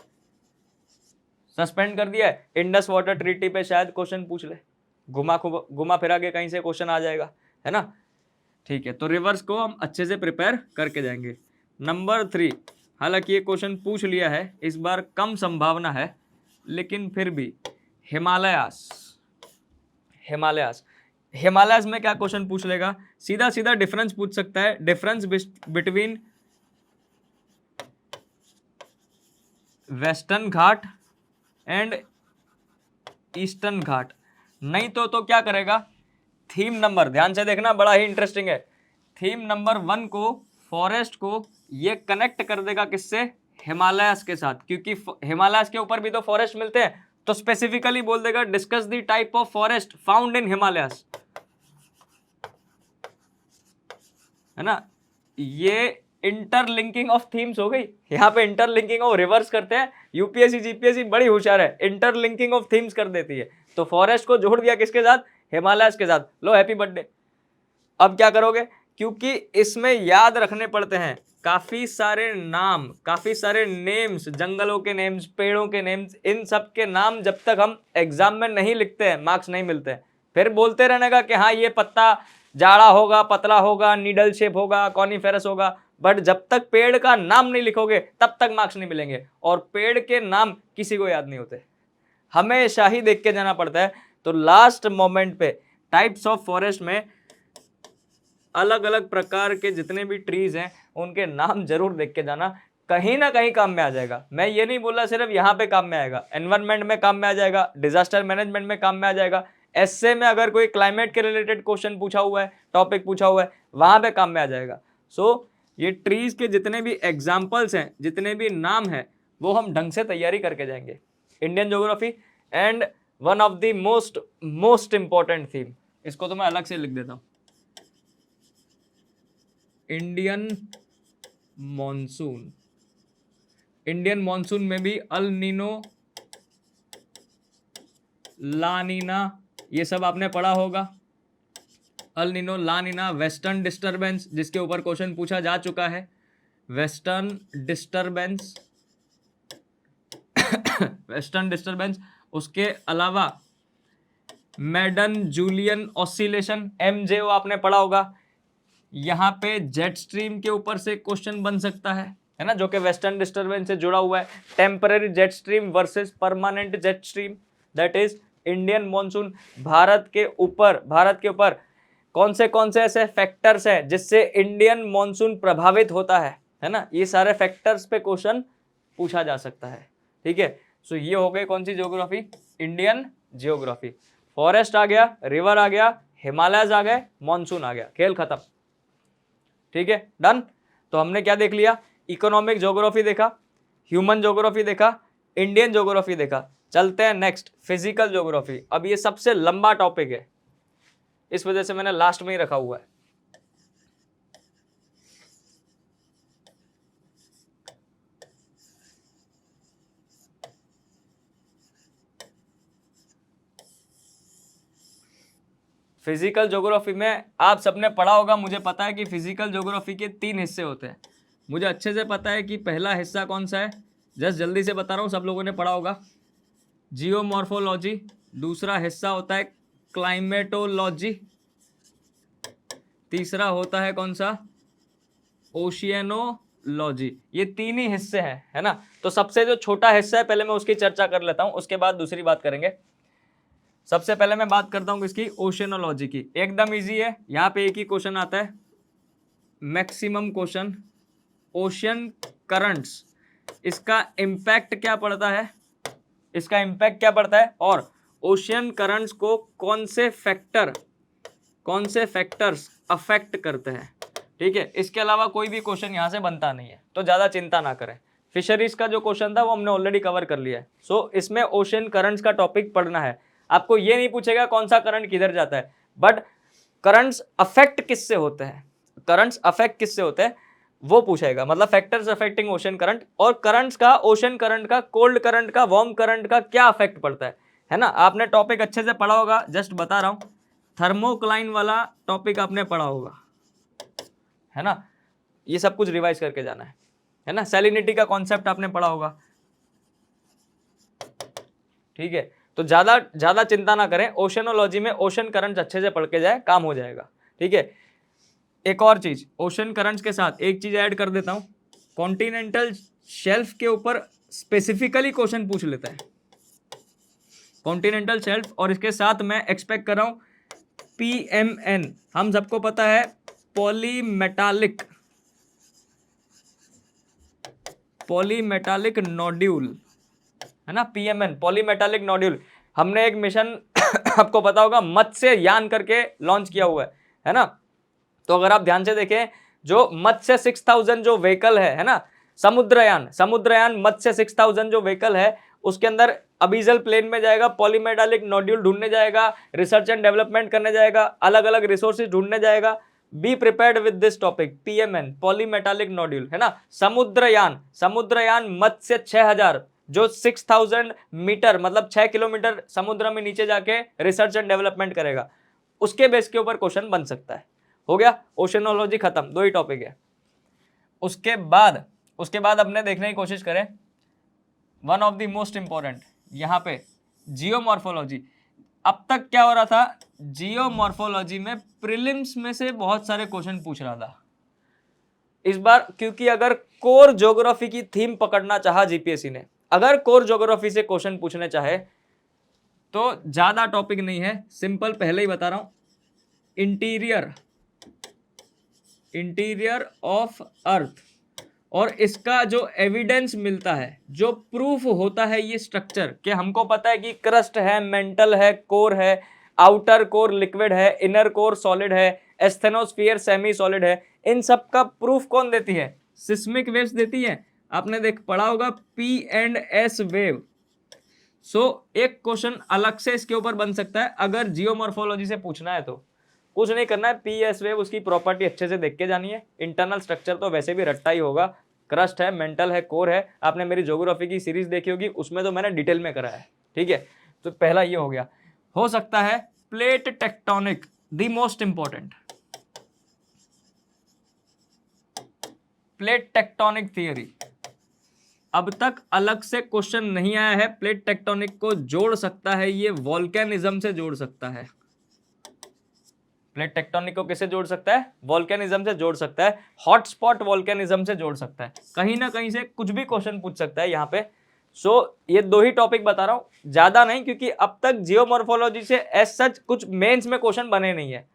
S1: इंडस वाटर ट्रीटी पे शायद क्वेश्चन पूछ ले, घुमा फिरा के कहीं से क्वेश्चन आ जाएगा, है ना। ठीक है, तो रिवर्स को हम अच्छे से प्रिपेयर करके जाएंगे। नंबर 3, हालांकि ये क्वेश्चन पूछ लिया है, इस बार कम संभावना है, लेकिन फिर भी हिमालयास में क्या क्वेश्चन पूछ लेगा, सीधा सीधा डिफरेंस पूछ सकता है, difference between western ghat and eastern ghat. नहीं तो क्या करेगा, थीम नंबर, ध्यान से देखना, बड़ा ही इंटरेस्टिंग है, थीम नंबर 1 को, फॉरेस्ट को, ये कनेक्ट कर देगा किससे, हिमालयास के साथ, क्योंकि हिमालयास के ऊपर भी तो फॉरेस्ट मिलते हैं, तो स्पेसिफिकली बोल देगा discuss the type of forest found in Himalayas, है ना। ये इंटरलिंकिंग ऑफ थीम्स हो गई, यहाँ पे इंटरलिंकिंग ऑफ रिवर्स करते हैं, यूपीएससी जीपीएससी बड़ी होशियार है, इंटरलिंकिंग ऑफ थीम्स कर देती है। तो फॉरेस्ट को जोड़ दिया किसके साथ, हिमालयास के साथ, लो हैप्पी बर्थडे। अब क्या करोगे, क्योंकि इसमें याद रखने पड़ते हैं काफी सारे नाम, काफी सारे नेम्स, जंगलों के नेम्स, पेड़ों के नेम्स, इन सब के नाम जब तक हम एग्जाम में नहीं लिखते हैं मार्क्स नहीं मिलते हैं। फिर बोलते रहने का कि हाँ ये पत्ता जाड़ा होगा, पतला होगा, नीडल शेप होगा, कॉनिफेरस होगा, बट जब तक पेड़ का नाम नहीं लिखोगे तब तक मार्क्स नहीं मिलेंगे, और पेड़ के नाम किसी को याद नहीं होते, हमेशा ही देख के जाना पड़ता है। तो लास्ट मोमेंट पे टाइप्स ऑफ फॉरेस्ट में अलग अलग प्रकार के जितने भी ट्रीज हैं उनके नाम जरूर देख के जाना, कहीं ना कहीं काम में आ जाएगा। मैं ये नहीं बोला सिर्फ यहाँ पे काम में आएगा, एनवायरनमेंट में काम में आ जाएगा, डिजास्टर मैनेजमेंट में काम में आ जाएगा, एसए में अगर कोई क्लाइमेट के रिलेटेड क्वेश्चन पूछा हुआ है, टॉपिक पूछा हुआ है, वहां पे काम में आ जाएगा। सो ये ट्रीज के जितने भी एग्जाम्पल्स हैं, जितने भी नाम हैं, वो हम ढंग से तैयारी करके जाएंगे। Indian geography and one of the most important theme, इसको तो मैं अलग से लिख देता हूं, इंडियन मॉनसून में भी अल नीनो, ला नीना, ये सब आपने पढ़ा होगा। अल नीनो, ला नीना, वेस्टर्न डिस्टरबेंस जिसके ऊपर क्वेश्चन पूछा जा चुका है, वेस्टर्न डिस्टरबेंस, उसके अलावा मैडन जूलियन ऑसिलेशन, MJO आपने पढ़ा होगा। यहाँ पे जेट स्ट्रीम के ऊपर से क्वेश्चन बन सकता है ना, जो कि वेस्टर्न डिस्टरबेंस से जुड़ा हुआ है, temporary jet stream versus permanent jet stream, that is Indian monsoon. Bharat के ऊपर कौन से ऐसे फैक्टर्स हैं जिससे इंडियन मॉनसून प्रभावित होता है ना, ये सारे फैक्टर्स पे क्वेश्चन पूछा जा सकता है, ठीक है। सो ये हो गई कौन सी ज्योग्राफी, इंडियन ज्योग्राफी। फॉरेस्ट आ गया, रिवर आ गया, हिमालयस आ गए, मॉनसून आ गया, खेल खत्म, ठीक है, डन। तो हमने क्या देख लिया, इकोनॉमिक ज्योग्राफी देखा, ह्यूमन ज्योग्राफी देखा, इंडियन ज्योग्राफी देखा। चलते हैं नेक्स्ट, फिजिकल ज्योग्राफी। अब ये सबसे लंबा टॉपिक है, इस वजह से मैंने लास्ट में ही रखा हुआ है। फिजिकल ज्योग्राफी में आप सबने पढ़ा होगा, मुझे पता है कि फिजिकल ज्योग्राफी के 3 हिस्से होते हैं। मुझे अच्छे से पता है कि पहला हिस्सा कौन सा है, जस्ट जल्दी से बता रहा हूँ, सब लोगों ने पढ़ा होगा, जियोमॉर्फोलॉजी। दूसरा हिस्सा होता है क्लाइमेटोलॉजी। तीसरा होता है कौन सा, ओशियनोलॉजी। ये 3 ही हिस्से हैं, है ना। तो सबसे जो छोटा हिस्सा है पहले मैं उसकी चर्चा कर लेता हूं, उसके बाद दूसरी बात करेंगे। सबसे पहले मैं बात करता हूं इसकी ओशियनोलॉजी की। एकदम इजी है, यहाँ पे एक ही क्वेश्चन आता है, मैक्सिमम क्वेश्चन, ओशियन करंट्स, इसका इम्पैक्ट क्या पड़ता है, इसका इम्पैक्ट क्या पड़ता है, और ओशियन करंट्स को कौन से फैक्टर्स अफेक्ट करते हैं। ठीक है, इसके अलावा कोई भी क्वेश्चन यहां से बनता नहीं है, तो ज्यादा चिंता ना करें। फिशरीज का जो क्वेश्चन था वो हमने ऑलरेडी कवर कर लिया है। सो इसमें ओशियन करंट्स का टॉपिक पढ़ना है। आपको ये नहीं पूछेगा कौन सा करंट किधर जाता है, बट करंट्स अफेक्ट किससे होते हैं, करंट्स अफेक्ट किससे होते हैं वो पूछेगा, मतलब फैक्टर्स अफेक्टिंग ओशन करंट, और करंट्स का, ओशन करंट का, कोल्ड करंट का, वार्म करंट का क्या अफेक्ट पड़ता है ना। आपने टॉपिक अच्छे से पढ़ा होगा, जस्ट बता रहा हूं, थर्मोक्लाइन वाला टॉपिक आपने पढ़ा होगा, है ना। ये सब कुछ रिवाइज करके जाना है ना। सैलिनिटी का कॉन्सेप्ट आपने पढ़ा होगा, ठीक है। तो ज्यादा चिंता ना करें, ओशनोलॉजी में ओशन करंट्स अच्छे से पढ़ के जाए, काम हो जाएगा, ठीक है। एक और चीज, ओशन करंट्स के साथ एक चीज ऐड कर देता हूं, कॉन्टिनेंटल शेल्फ के ऊपर स्पेसिफिकली क्वेश्चन पूछ लेता है, कॉन्टिनेंटल शेल्फ। और इसके साथ मैं एक्सपेक्ट कर रहा हूं PMN, हम सबको पता है पॉलीमेटालिक नोड्यूल, है ना, PMN पॉलीमेटालिक नोड्यूल। हमने एक मिशन आपको पता होगा मत्स्ययान करके लॉन्च किया हुआ है ना। तो अगर आप ध्यान से देखें, जो मत्स्य 6000 जो व्हीकल है ना, समुद्रयान मत्स्य 6000 जो व्हीकल है, उसके अंदर अबीजल प्लेन में जाएगा, पॉलीमेटालिक नोड्यूल ढूंढने जाएगा, रिसर्च एंड डेवलपमेंट करने जाएगा, अलग अलग रिसोर्सेज ढूंढने जाएगा। Be prepared with this topic, PMN polymetallic nodule, है ना। समुद्रयान मत्स्य 6000 जो 6000 मीटर मतलब 6 किलोमीटर समुद्र में नीचे जाके रिसर्च एंड डेवलपमेंट करेगा, उसके बेस के ऊपर क्वेश्चन बन सकता है। हो गया, ओशनोलॉजी खत्म, 2 ही टॉपिक है। उसके बाद अपने देखने की कोशिश करें one of the most important, यहां पे जियोमॉर्फोलॉजी। अब तक क्या हो रहा था, जियोमॉर्फोलॉजी में प्रीलिम्स में से बहुत सारे क्वेश्चन पूछ रहा था। इस बार क्योंकि अगर कोर ज्योग्राफी की थीम पकड़ना चाहा जीपीएससी ने, अगर कोर ज्योग्राफी से क्वेश्चन पूछने चाहे तो ज्यादा टॉपिक नहीं है, सिंपल, पहले ही बता रहा हूं, इंटीरियर ऑफ अर्थ, और इसका जो एविडेंस मिलता है, जो प्रूफ होता है ये स्ट्रक्चर, कि हमको पता है कि क्रस्ट है, मेंटल है, कोर है, आउटर कोर लिक्विड है, इनर कोर सॉलिड है, एस्थेनोस्फीयर सेमी सॉलिड है, इन सब का प्रूफ कौन देती है, सिस्मिक वेव्स देती है। आपने पढ़ा होगा P&S वेव। सो एक क्वेश्चन अलग से इसके ऊपर बन सकता है अगर जियोमॉर्फोलॉजी से पूछना है तो। कुछ नहीं करना है, PS वेव उसकी प्रॉपर्टी अच्छे से देख के जानी है, इंटरनल स्ट्रक्चर तो वैसे भी रट्टा ही होगा, क्रस्ट है, मेंटल है, कोर है, आपने मेरी ज्योग्राफी की सीरीज देखी होगी, उसमें तो मैंने डिटेल में करा है, ठीक है। तो पहला ये हो गया। हो सकता है plate tectonic, the most important, plate tectonic theory, अब तक अलग से क्वेश्चन नहीं आया है। प्लेट टेक्टोनिक को जोड़ सकता है ये वोल्केनिज्म से जोड़ सकता है, प्लेट टेक्टोनिक को किससे जोड़ सकता है, वोल्केनिज्म से जोड़ सकता है, हॉटस्पॉट वोल्केनिज्म से जोड़ सकता है, कहीं ना कहीं से कुछ भी क्वेश्चन पूछ सकता है यहाँ पे। सो ये 2 ही टॉपिक बता रहा हूं, ज्यादा नहीं, क्योंकि अब तक जियोमॉर्फोलॉजी से एज सच कुछ मेंस में क्वेश्चन बने नहीं है,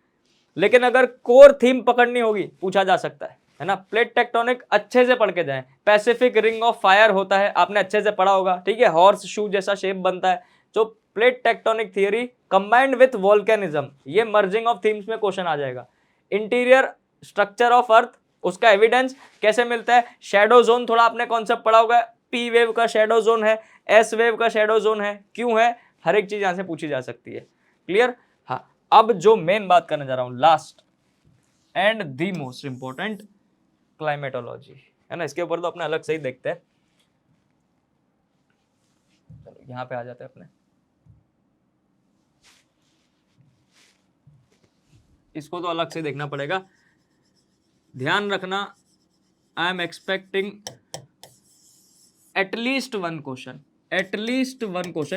S1: लेकिन अगर कोर थीम पकड़नी होगी पूछा जा सकता है ना। प्लेट टेक्टोनिक अच्छे से पढ़ के जाएं, पैसिफिक रिंग ऑफ फायर होता है, आपने अच्छे से पढ़ा होगा, ठीक है, हॉर्स शू जैसा शेप बनता है। तो plate tectonic theory combined with volcanism, ये मर्जिंग ऑफ थीम्स में क्वेश्चन आ जाएगा। इंटीरियर स्ट्रक्चर ऑफ अर्थ, उसका एविडेंस कैसे मिलता है, शैडो जोन थोड़ा आपने कॉन्सेप्ट पढ़ा होगा, P वेव का शैडो जोन है, S वेव का शैडो जोन है, क्यों है, हर एक चीज यहां से पूछी जा सकती है, क्लियर। हाँ, अब जो मेन बात करने जा रहा हूं, last and the most important, climatology, है ना। इसके ऊपर तो अपने अलग से ही देखते हैं, चलो यहां पे आ जाते हैं अपने। इसको तो अलग से देखना पड़ेगा। ध्यान रखना, I am expecting at least one question,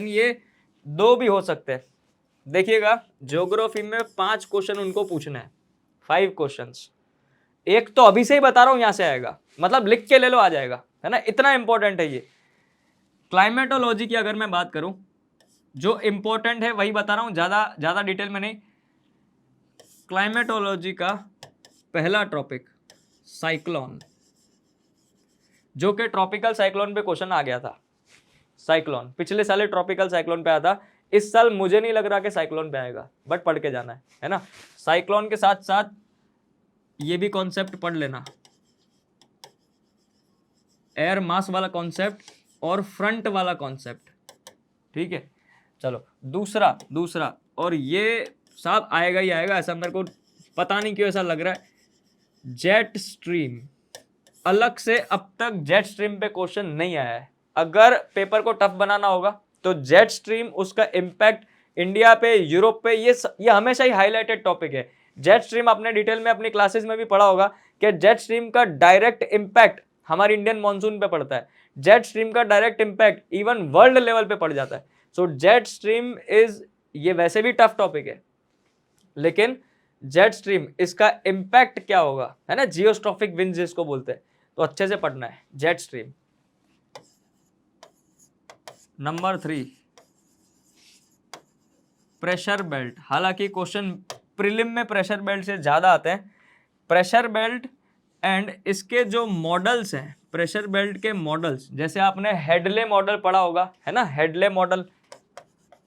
S1: ये 2 भी हो सकते हैं। देखिएगा, ज्योग्राफी में 5 क्वेश्चन उनको पूछना है, 5 क्वेश्चंस। एक तो अभी से ही बता रहा हूं यहां से आएगा, मतलब लिख के ले लो, आ जाएगा, है ना, इतना इंपॉर्टेंट है ये। क्लाइमेटोलॉजी की अगर मैं बात करूं, जो इंपॉर्टेंट है वही बता रहा हूं, ज्यादा डिटेल में नहीं। क्लाइमेटोलॉजी का पहला टॉपिक साइक्लोन, जो कि ट्रॉपिकल साइक्लोन पे क्वेश्चन आ गया था। साइक्लोन पिछले साल ट्रॉपिकल साइक्लोन पे आया था, इस साल मुझे नहीं लग रहा कि साइक्लोन पे आएगा, बट पढ़ के जाना है ना। साइक्लोन के साथ साथ ये भी कॉन्सेप्ट पढ़ लेना, एयर मास वाला कॉन्सेप्ट और फ्रंट वाला कॉन्सेप्ट, ठीक है। चलो दूसरा और ये साहब आएगा ही आएगा, ऐसा मेरे को पता नहीं क्यों ऐसा लग रहा है। जेट स्ट्रीम, अलग से अब तक जेट स्ट्रीम पे क्वेश्चन नहीं आया है। अगर पेपर को टफ बनाना होगा तो जेट स्ट्रीम, उसका इम्पैक्ट इंडिया पे, यूरोप पे, ये हमेशा ही हाईलाइटेड टॉपिक है। जेट स्ट्रीम आपने डिटेल में अपनी क्लासेस में भी पढ़ा होगा कि जेट स्ट्रीम का डायरेक्ट इम्पैक्ट हमारी इंडियन मॉनसून पे पड़ता है। जेट स्ट्रीम का direct impact even world level पे पड़ जाता है। सो जेट स्ट्रीम इज, ये वैसे भी टफ टॉपिक है, लेकिन जेट स्ट्रीम, इसका इम्पैक्ट क्या होगा, है ना, जियोस्ट्रॉफिक विंड्स जिसको बोलते हैं, तो अच्छे से पढ़ना है jet stream. Number 3 pressure belt. हालांकि क्वेश्चन प्रीलिम में प्रेशर बेल्ट से ज्यादा आते हैं। प्रेशर बेल्ट एंड इसके जो मॉडल्स हैं, प्रेशर बेल्ट के मॉडल्स, जैसे आपने हेडले मॉडल पढ़ा होगा, है ना, हेडले मॉडल,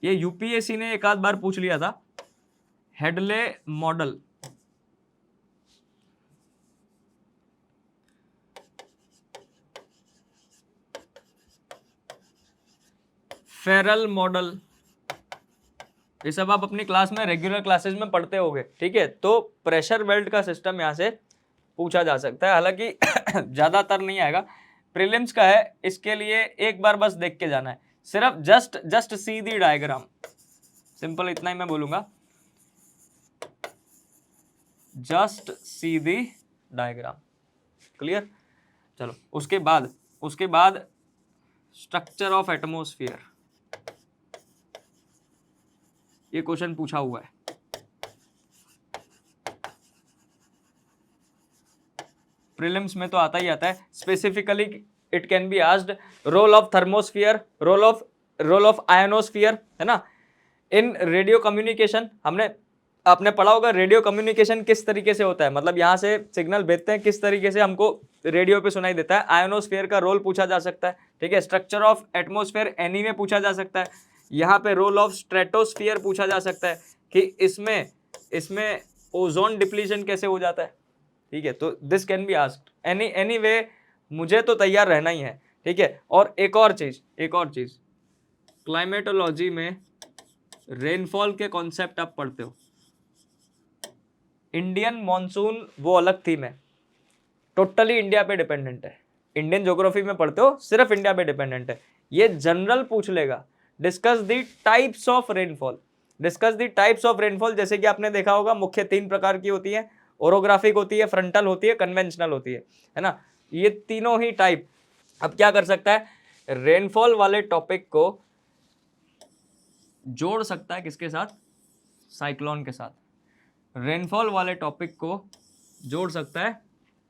S1: ये यूपीएससी ने एक आध बार पूछ लिया था। हेडले मॉडल, फेरल मॉडल, ये सब आप अपनी क्लास में, रेगुलर क्लासेस में पढ़ते होगे, ठीक है। तो प्रेशर बेल्ट का सिस्टम यहाँ से पूछा जा सकता है, हालांकि ज्यादातर नहीं आएगा। प्रीलिम्स का है, इसके लिए एक बार बस देख के जाना है, सिर्फ just see the diagram, simple इतना ही मैं बोलूंगा, just see the diagram, clear. चलो उसके बाद स्ट्रक्चर ऑफ एटमॉस्फेयर, ये क्वेश्चन पूछा हुआ है। प्रीलिम्स में तो आता ही आता है। Specifically it can be asked role of thermosphere, role of ionosphere, है ना, इन रेडियो कम्युनिकेशन। आपने पढ़ा होगा रेडियो कम्युनिकेशन किस तरीके से होता है, मतलब यहाँ से सिग्नल भेजते हैं, किस तरीके से हमको रेडियो पे सुनाई देता है। आयनोस्फीयर का रोल पूछा जा सकता है, ठीक है। स्ट्रक्चर ऑफ एटमॉस्फेयर एनी में पूछा जा सकता है। यहाँ पे रोल ऑफ स्ट्रेटोस्फीयर पूछा जा सकता है कि इसमें ओजोन डिप्लीशन कैसे हो जाता है, ठीक है। तो this can be asked any way, मुझे तो तैयार रहना ही है, ठीक है। और एक और चीज क्लाइमेटोलॉजी में रेनफॉल के कॉन्सेप्ट आप पढ़ते हो। इंडियन मॉनसून वो अलग थीम है, टोटली इंडिया पे डिपेंडेंट है। इंडियन ज्योग्राफी में पढ़ते हो, सिर्फ इंडिया पे डिपेंडेंट है। ये जनरल पूछ लेगा, discuss the types of rainfall, जैसे कि आपने देखा होगा मुख्य 3 प्रकार की होती है, ओरोग्राफिक होती है, फ्रंटल होती है, कन्वेंशनल होती है ना, ये तीनों ही टाइप। अब क्या कर सकता है, रेनफॉल वाले टॉपिक को जोड़ सकता है किसके साथ, साइक्लोन के साथ। रेनफॉल वाले टॉपिक को जोड़ सकता है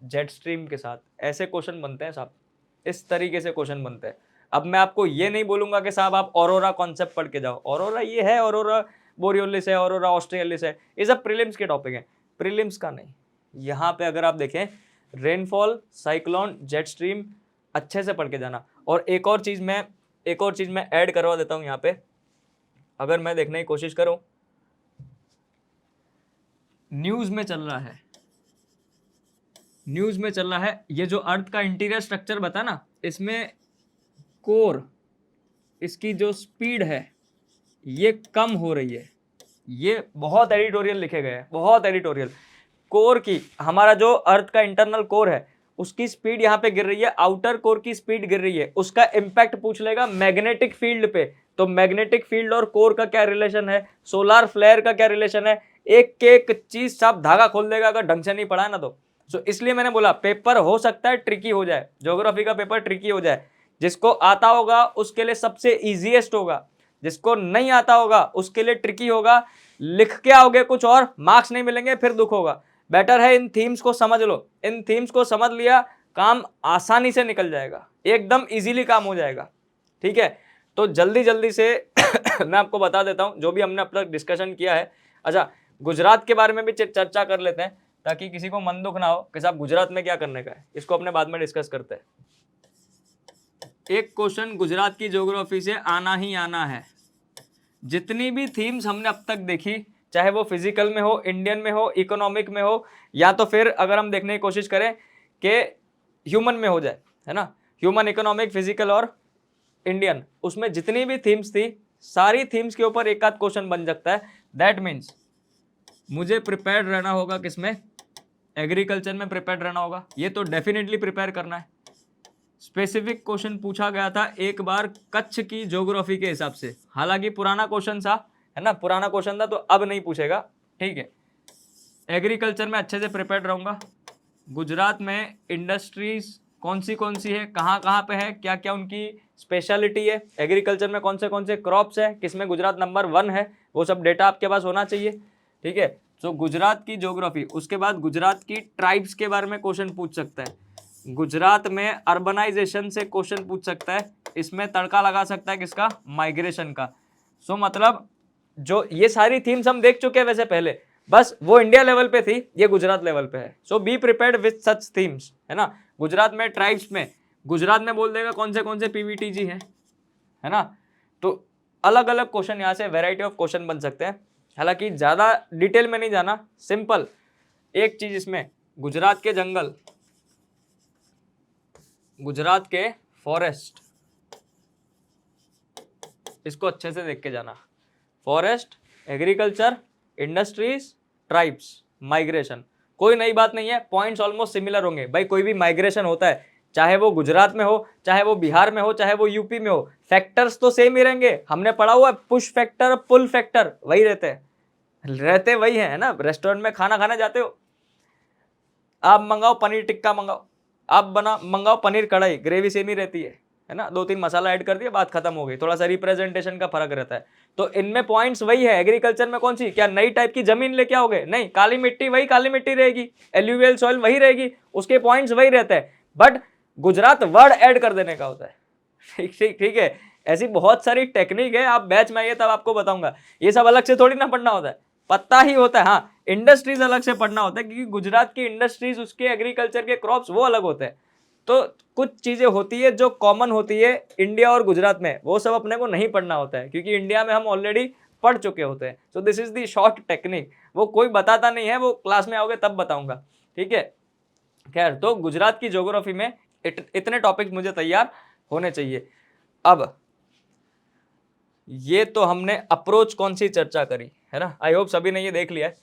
S1: जेट स्ट्रीम के साथ। ऐसे क्वेश्चन बनते हैं साहब, इस तरीके से क्वेश्चन बनते हैं। अब मैं आपको ये नहीं बोलूंगा कि साहब आप ऑरोरा कॉन्सेप्ट पढ़ के जाओ, ऑरोरा ये है, ऑरोरा बोरियोलिस है, ऑरोरा ऑस्ट्रेलिस है, ये सब प्रीलिम्स के टॉपिक हैं, प्रीलिम्स का नहीं। यहाँ पे अगर आप देखें रेनफॉल, साइक्लोन, जेट स्ट्रीम, अच्छे से पढ़ के जाना। और एक और चीज मैं ऐड करवा देता हूँ यहाँ पे, अगर मैं देखने की कोशिश करूँ, न्यूज में चल रहा है ये जो अर्थ का इंटीरियर स्ट्रक्चर बता ना, इसमें कोर, इसकी जो स्पीड है ये कम हो रही है। ये बहुत एडिटोरियल लिखे गए हैं, बहुत एडिटोरियल। कोर की, हमारा जो अर्थ का इंटरनल कोर है उसकी स्पीड यहाँ पे गिर रही है, आउटर कोर की स्पीड गिर रही है, उसका इंपैक्ट पूछ लेगा मैग्नेटिक फील्ड पे। तो मैग्नेटिक फील्ड और कोर का क्या रिलेशन है, सोलार फ्लेयर का क्या रिलेशन है, एक एक चीज सब धागा खोल देगा अगर ढंग से नहीं पढ़ा ना तो। सो इसलिए मैंने बोला पेपर हो सकता है ट्रिकी हो जाए, ज्योग्राफी का पेपर ट्रिकी हो जाए। जिसको आता होगा उसके लिए सबसे इजीएस्ट होगा, जिसको नहीं आता होगा उसके लिए ट्रिकी होगा। लिख के आओगे कुछ और, मार्क्स नहीं मिलेंगे, फिर दुख होगा। बेटर है इन थीम्स को समझ लो, इन थीम्स को समझ लिया, काम आसानी से निकल जाएगा, एकदम इजीली काम हो जाएगा। ठीक है, तो जल्दी जल्दी से मैं आपको बता देता हूं जो भी हमने अब तक डिस्कशन किया है। अच्छा, गुजरात के बारे में भी चर्चा कर लेते हैं ताकि किसी को मन दुख ना हो कि साहब गुजरात में क्या करने का है, इसको अपने बाद में डिस्कस करते हैं। एक क्वेश्चन गुजरात की ज्योग्राफी से आना ही आना है। जितनी भी थीम्स हमने अब तक देखी, चाहे वो फिजिकल में हो, इंडियन में हो, इकोनॉमिक में हो, या तो फिर अगर हम देखने की कोशिश करें कि ह्यूमन में हो जाए, है ना, ह्यूमन, इकोनॉमिक, फिजिकल और इंडियन, उसमें जितनी भी थीम्स थी सारी थीम्स के ऊपर एक आध क्वेश्चन बन सकता है। दैट मीन्स मुझे प्रिपेयर रहना होगा किसमें, एग्रीकल्चर में प्रिपेयर रहना होगा, ये तो डेफिनेटली प्रिपेयर करना है। स्पेसिफिक क्वेश्चन पूछा गया था एक बार कच्छ की ज्योग्राफी के हिसाब से, हालांकि पुराना क्वेश्चन था, है ना, पुराना क्वेश्चन था तो अब नहीं पूछेगा। ठीक है, एग्रीकल्चर में अच्छे से प्रिपेयर रहूंगा। गुजरात में इंडस्ट्रीज कौन सी है, कहाँ पे है, क्या क्या उनकी स्पेशलिटी है, एग्रीकल्चर में कौन से क्रॉप्स है, किसमें गुजरात नंबर 1 है, वो सब डेटा आपके पास होना चाहिए। ठीक है, तो गुजरात की ज्योग्राफी। उसके बाद गुजरात की ट्राइब्स के बारे में क्वेश्चन पूछ सकता है। गुजरात में अर्बनाइजेशन से क्वेश्चन पूछ सकता है, इसमें तड़का लगा सकता है किसका, माइग्रेशन का। सो मतलब जो ये सारी थीम्स हम देख चुके हैं वैसे पहले, बस वो इंडिया लेवल पे थी, ये गुजरात लेवल पे है। So be prepared with such themes, है ना। गुजरात में ट्राइब्स में, गुजरात में बोल देगा कौन से पीवीटीजी है ना। तो अलग अलग क्वेश्चन यहाँ से वैरायटी ऑफ क्वेश्चन बन सकते हैं। हालांकि ज्यादा डिटेल में नहीं जाना, सिंपल एक चीज इसमें, गुजरात के जंगल, गुजरात के फॉरेस्ट, इसको अच्छे से देख के जाना। Forest, agriculture, industries, tribes, migration, कोई नई बात नहीं है, पॉइंट्स ऑलमोस्ट सिमिलर होंगे। भाई कोई भी माइग्रेशन होता है, चाहे वो गुजरात में हो, चाहे वो बिहार में हो, चाहे वो यूपी में हो, फैक्टर्स तो सेम ही रहेंगे। हमने पढ़ा हुआ है पुश फैक्टर, पुल फैक्टर, वही रहते वही है ना। रेस्टोरेंट में खाना खाने जाते हो, आप मंगाओ पनीर टिक्का मंगाओ, आप मंगाओ पनीर कढ़ाई, ग्रेवी सेम ही रहती है ना। 2-3 मसाला ऐड कर दिया, बात खत्म हो गई, थोड़ा सा रिप्रेजेंटेशन का फर्क रहता है। तो इनमें पॉइंट्स वही है। एग्रीकल्चर में कौन सी, क्या नई टाइप की जमीन लेके आओगे, नहीं, काली मिट्टी वही काली मिट्टी रहेगी, एल्यूवियल सॉइल वही रहेगी, उसके पॉइंट्स वही रहते हैं, बट गुजरात वर्ड ऐड कर देने का होता है। ठीक है, ऐसी बहुत सारी टेक्निक है, आप बैच में आइए तब आपको बताऊंगा। ये सब अलग से थोड़ी ना पढ़ना होता है, पता ही होता है। हाँ, इंडस्ट्रीज अलग से पढ़ना होता है, क्योंकि गुजरात की इंडस्ट्रीज, उसके एग्रीकल्चर के क्रॉप्स वो अलग होते हैं। तो कुछ चीजें होती है जो कॉमन होती है इंडिया और गुजरात में, वो सब अपने को नहीं पढ़ना होता है, क्योंकि इंडिया में हम ऑलरेडी पढ़ चुके होते हैं। सो this is the short technique, वो कोई बताता नहीं है, वो क्लास में आओगे तब बताऊंगा। ठीक है, खैर, तो गुजरात की ज्योग्राफी में इतने टॉपिक्स मुझे तैयार होने चाहिए। अब ये तो हमने अप्रोच कौन सी चर्चा करी है ना, आई होप सभी ने ये देख लिया है।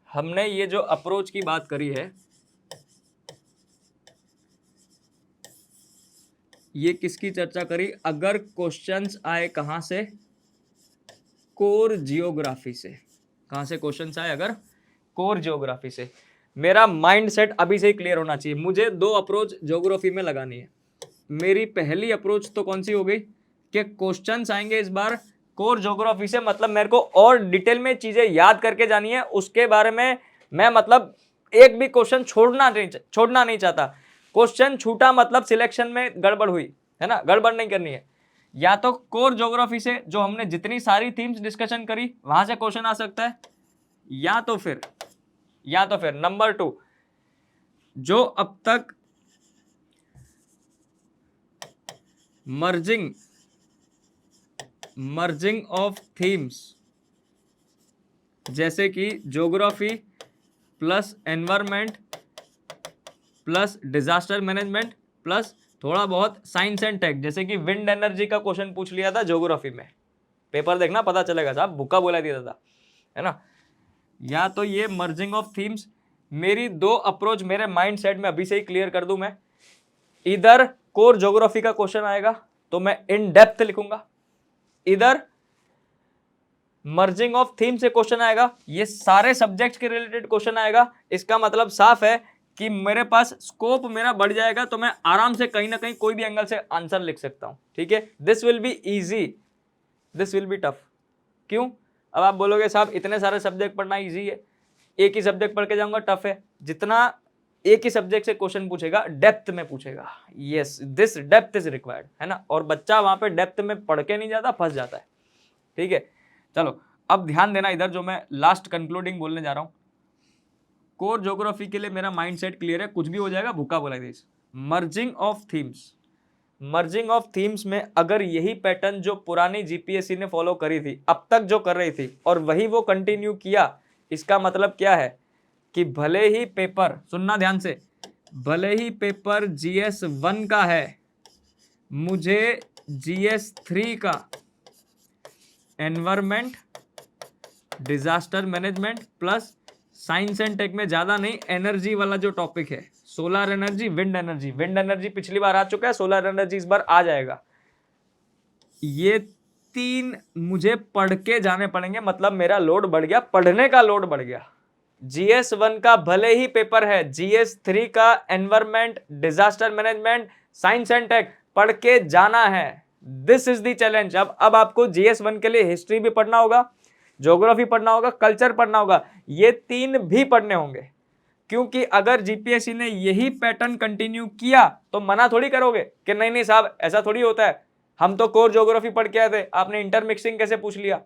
S1: हमने ये जो अप्रोच की बात करी है, ये किसकी चर्चा करी, अगर क्वेश्चंस आए कहां से, कोर जियोग्राफी से। कहां से क्वेश्चंस आए, अगर कोर जियोग्राफी से। मेरा माइंड सेट अभी से ही क्लियर होना चाहिए, मुझे 2 अप्रोच ज्योग्राफी में लगानी है। मेरी पहली अप्रोच तो कौन सी हो गई कि क्वेश्चंस आएंगे इस बार कोर ज्योग्राफी से, मतलब मेरे को और डिटेल में चीजें याद करके जानी है, उसके बारे में मैं मतलब एक भी क्वेश्चन छोड़ना नहीं चाहता। क्वेश्चन छूटा मतलब सिलेक्शन में गड़बड़ हुई, है ना, गड़बड़ नहीं करनी है। या तो कोर ज्योग्राफी से जो हमने जितनी सारी थीम्स डिस्कशन करी वहां से क्वेश्चन आ सकता है, या तो फिर नंबर 2, जो अब तक मर्जिंग ऑफ थीम्स, जैसे कि geography plus environment plus disaster management plus थोड़ा बहुत साइंस एंड टेक, जैसे कि विंड एनर्जी का क्वेश्चन पूछ लिया था ज्योग्राफी में, पेपर देखना पता चलेगा साहब, भूखा बोला दिया था, है ना। या तो ये मर्जिंग ऑफ थीम्स, मेरी 2 अप्रोच मेरे माइंड सेट में अभी से ही क्लियर कर दूं मैं। इधर कोर ज्योग्राफी का क्वेश्चन आएगा तो मैं इन डेप्थ लिखूंगा, इधर मर्जिंग ऑफ थीम से क्वेश्चन आएगा, ये सारे सब्जेक्ट के रिलेटेड क्वेश्चन आएगा। इसका मतलब साफ है कि मेरे पास स्कोप मेरा बढ़ जाएगा, तो मैं आराम से कहीं ना कहीं कोई भी एंगल से आंसर लिख सकता हूं। ठीक है, this will be easy, this will be tough. क्यों? अब आप बोलोगे साहब इतने सारे सब्जेक्ट पढ़ना इजी है, एक ही सब्जेक्ट पढ़ के जाऊंगा टफ है। जितना एक ही सब्जेक्ट से क्वेश्चन पूछेगा डेप्थ में पूछेगा, yes this depth is required, है ना। और बच्चा वहां पे डेप्थ में पढ़ के नहीं जाता, फंस जाता है। ठीक है, चलो अब ध्यान देना इधर, जो मैं लास्ट कंक्लूडिंग बोलने जा रहा हूं। कोर ज्योग्राफी के लिए मेरा माइंडसेट क्लियर है, कुछ भी हो जाएगा, भूखा बोला this. Merging of themes, merging of themes में अगर यही पैटर्न जो पुरानी जीपीएससी ने फॉलो करी थी, अब तक जो कर रही थी, और वही वो कंटिन्यू किया, इसका मतलब क्या है कि भले ही पेपर, सुनना ध्यान से, भले ही पेपर जीएस 1 का है, मुझे जीएस 3 का environment, disaster management plus science and tech में ज्यादा नहीं, एनर्जी वाला जो टॉपिक है, solar energy, wind energy, wind energy पिछली बार आ चुका है, सोलर एनर्जी इस बार आ जाएगा। ये 3 मुझे पढ़ के जाने पड़ेंगे, मतलब मेरा लोड बढ़ गया, पढ़ने का लोड बढ़ गया। जीएस 1 का भले ही पेपर है, जीएस 3 का environment, disaster management, science and tech पढ़ के जाना है। This is the challenge. अब आपको जीएस 1 के लिए हिस्ट्री भी पढ़ना होगा, ज्योग्राफी पढ़ना होगा, कल्चर पढ़ना होगा, ये 3 भी पढ़ने होंगे। क्योंकि अगर जीपीएससी ने यही पैटर्न कंटिन्यू किया तो मना थोड़ी करोगे कि नहीं नहीं साहब ऐसा थोड़ी होता है, हम तो कोर ज्योग्राफी पढ़ के आए थे, आपने इंटरमिक्सिंग कैसे पूछ लिया।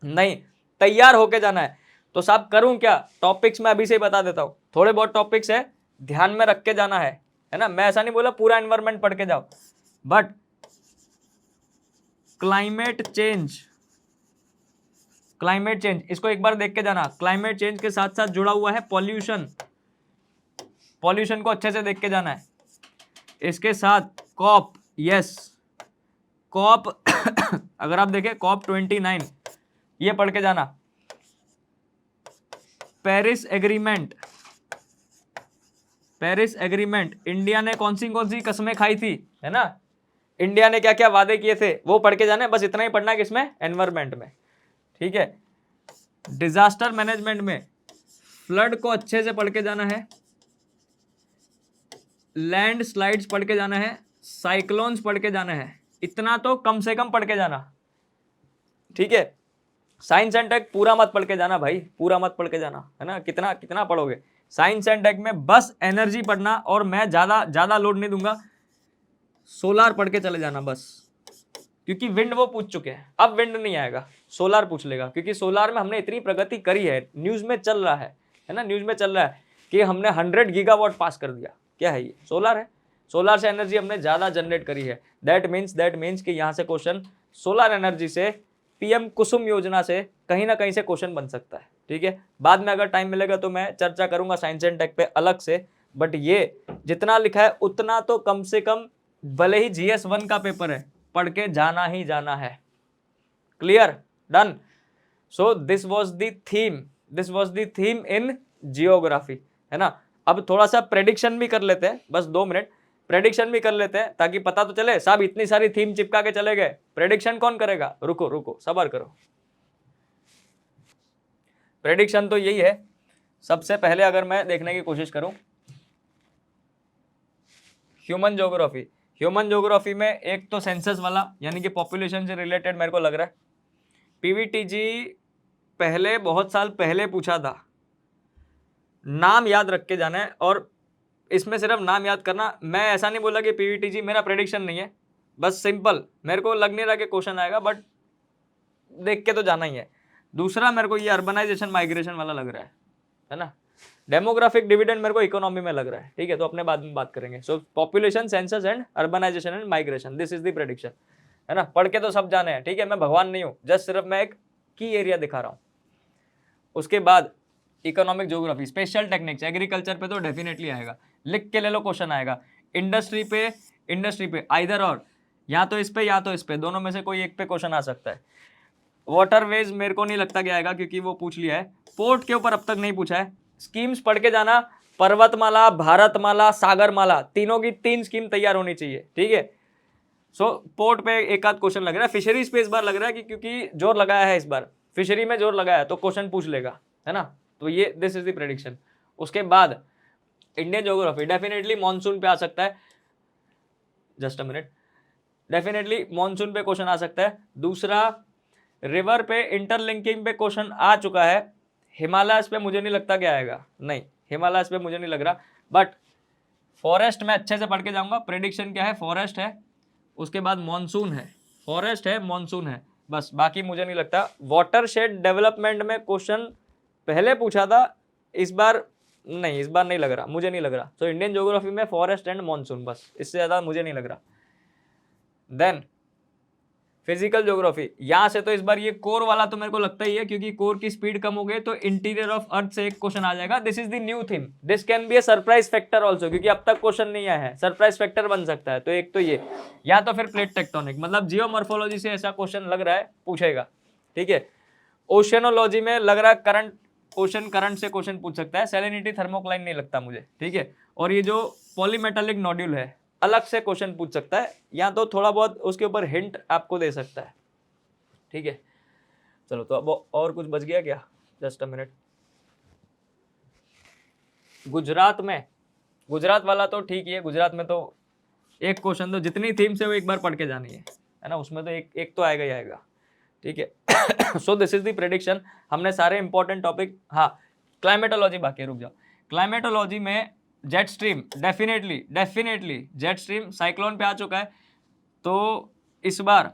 S1: नहीं, तैयार होके जाना है। तो साहब करूं क्या? टॉपिक्स मैं अभी से ही बता देता हूं, थोड़े बहुत टॉपिक्स है, ध्यान में रख के जाना है ना। मैं ऐसा नहीं बोला पूरा एनवायरमेंट पढ़ के जाओ, but climate change, climate change इसको एक बार देख के जाना। क्लाइमेट चेंज के साथ साथ जुड़ा हुआ है पॉल्यूशन, पॉल्यूशन को अच्छे से देख के जाना है। इसके साथ कॉप, यस कॉप अगर आप देखें कॉप 29 ये पढ़ के जाना। Paris agreement, Paris agreement, India ने कौन सी कस्में खाई थी, है ना, इंडिया ने क्या क्या वादे किए थे, वो पढ़ के जाना है। बस इतना ही पढ़ना है किसमें, एनवायरमेंट में। ठीक है, डिजास्टर मैनेजमेंट में फ्लड को अच्छे से पढ़ के जाना है, लैंड स्लाइड्स पढ़ के जाना है, साइक्लोन्स पढ़ के जाना है। इतना तो कम से कम पढ़ के जाना। ठीक है, साइंस एंड टेक पूरा मत पढ़ के जाना भाई, पूरा मत पढ़ के जाना, है ना। कितना कितना पढ़ोगे साइंस एंड टेक में, बस एनर्जी पढ़ना, और मैं ज्यादा लोड नहीं दूंगा। सोलार पढ़ के चले जाना बस, क्योंकि विंड वो पूछ चुके हैं, अब विंड नहीं आएगा, सोलार पूछ लेगा। क्योंकि सोलार में हमने इतनी प्रगति करी है, न्यूज में चल रहा है ना, न्यूज में चल रहा है कि हमने 100 गीगावाट पास कर दिया। क्या है ये? सोलार है। सोलार से एनर्जी हमने ज्यादा जनरेट करी है। दैट मीन्स कि यहाँ से क्वेश्चन सोलर एनर्जी से, पीएम कुसुम योजना से कहीं ना कहीं से क्वेश्चन बन सकता है। ठीक है, बाद में अगर टाइम मिलेगा तो मैं चर्चा करूंगा साइंस एंड टेक पे अलग से, बट ये जितना लिखा है उतना तो कम से कम, भले ही जीएस 1 का पेपर है, पढ़ के जाना ही जाना है। Clear? Done. So this was the theme, this was the theme in geography, है ना। अब थोड़ा सा प्रेडिक्शन भी कर लेते हैं, बस 2 मिनट प्रेडिक्शन भी कर लेते हैं, ताकि पता तो चले। साहब इतनी सारी थीम चिपका के चले गए, प्रेडिक्शन कौन करेगा? रुको रुको सब्र करो। प्रेडिक्शन तो यही है। सबसे पहले अगर मैं देखने की कोशिश करूं, ह्यूमन ज्योग्राफी, ह्यूमन ज्योग्राफी में एक तो सेंसस वाला, यानी कि पॉपुलेशन से रिलेटेड मेरे को लग रहा है। पीवीटीजी पहले बहुत साल पहले पूछा था, नाम याद रख के जाना है, और इसमें सिर्फ नाम याद करना। मैं ऐसा नहीं बोला कि पीवीटीजी मेरा प्रेडिक्शन नहीं है, बस सिंपल मेरे को लग नहीं रहा कि क्वेश्चन आएगा, बट देख के तो जाना ही है। दूसरा मेरे को ये अर्बनाइजेशन माइग्रेशन वाला लग रहा है ना। डेमोग्राफिक डिविडेंड मेरे को इकोनॉमी में लग रहा है। ठीक है, तो अपने बाद में बात करेंगे। So population, census and urbanisation and migration, this is the prediction, है ना। पढ़ के तो सब जाने हैं। ठीक है, मैं भगवान नहीं हूँ, जस्ट सिर्फ मैं एक की एरिया दिखा रहा हूँ। उसके बाद economic geography, special techniques, agriculture पे तो डेफिनेटली आएगा, लिख के ले लो, क्वेश्चन आएगा। इंडस्ट्री पे आइदर और, या तो इस पे या तो इस पे, दोनों में से कोई एक पे क्वेश्चन आ सकता है। वाटरवेज मेरे को नहीं लगता कि आएगा, क्योंकि वो पूछ लिया है। पोर्ट के ऊपर अब तक नहीं पूछा है। स्कीम्स पढ़ के जाना, पर्वतमाला, भारतमाला, सागरमाला, तीनों की 3 स्कीम तैयार होनी चाहिए। ठीक है, सो पोर्ट पे एक आध क्वेश्चन लग रहा है। फिशरीज पे इस बार लग रहा है कि क्योंकि जोर लगाया है इस बार, फिशरी में जोर लगाया तो क्वेश्चन पूछ लेगा, है ना। तो ये दिस इज द प्रेडिक्शन। उसके बाद इंडियन ज्योग्राफी डेफिनेटली मॉनसून पे आ सकता है, just a minute, definitely monsoon पे क्वेश्चन आ सकता है। दूसरा, रिवर पे इंटरलिंकिंग पे क्वेश्चन आ चुका है। हिमालयस पे मुझे नहीं लगता क्या आएगा, नहीं हिमालयस पे मुझे नहीं लग रहा, बट फॉरेस्ट में अच्छे से पढ़ के जाऊंगा। प्रेडिक्शन क्या है, फॉरेस्ट है, उसके बाद मॉनसून है, फॉरेस्ट है, मॉनसून है, बस बाकी मुझे नहीं लगता। वाटरशेड डेवलपमेंट में क्वेश्चन पहले पूछा था, इस बार नहीं, इस बार नहीं लग रहा, मुझे नहीं लग रहा। तो इंडियन ज्योग्राफी में फॉरेस्ट एंड मॉनसून, बस इससे ज्यादा मुझे नहीं लग रहा। देन फिजिकल ज्योग्राफी, यहां से तो इस बार ये कोर वाला तो मेरे को लगता ही है, क्योंकि कोर की स्पीड कम हो गई तो इंटीरियर ऑफ अर्थ से एक क्वेश्चन आ जाएगा। This is the new theme, this can be A surprise factor also, क्योंकि अब तक क्वेश्चन नहीं आया है, सरप्राइज फैक्टर बन सकता है। तो एक तो ये, या तो फिर प्लेट टेक्टोनिक, मतलब जियोमॉर्फोलॉजी से ऐसा क्वेश्चन लग रहा है पूछेगा, ठीक है। ओशियनोलॉजी में लग रहा है करंट, ओशन करंट से क्वेश्चन पूछ सकता है। सैलिनिटी थर्मोक्लाइन नहीं लगता मुझे, ठीक है। और ये जो पॉलीमेटालिक नोड्यूल है अलग से क्वेश्चन पूछ सकता है, या तो थोड़ा बहुत उसके ऊपर हिंट आपको दे सकता है, ठीक है। चलो तो अब और कुछ बच गया क्या, जस्ट अ मिनट। गुजरात में, गुजरात वाला तो ठीक ही है, गुजरात में तो एक क्वेश्चन तो जितनी थीम्स है वो एक बार पढ़ के जानी है ना, उसमें तो एक तो आएगा ही आएगा, ठीक है। सो दिस इज द प्रेडिक्शन, हमने सारे इंपॉर्टेंट टॉपिक। हाँ, क्लाइमेटोलॉजी बाकी है, रुक जाओ। क्लाइमेटोलॉजी में jet stream, definitely jet stream cyclone पे आ चुका है, तो इस बार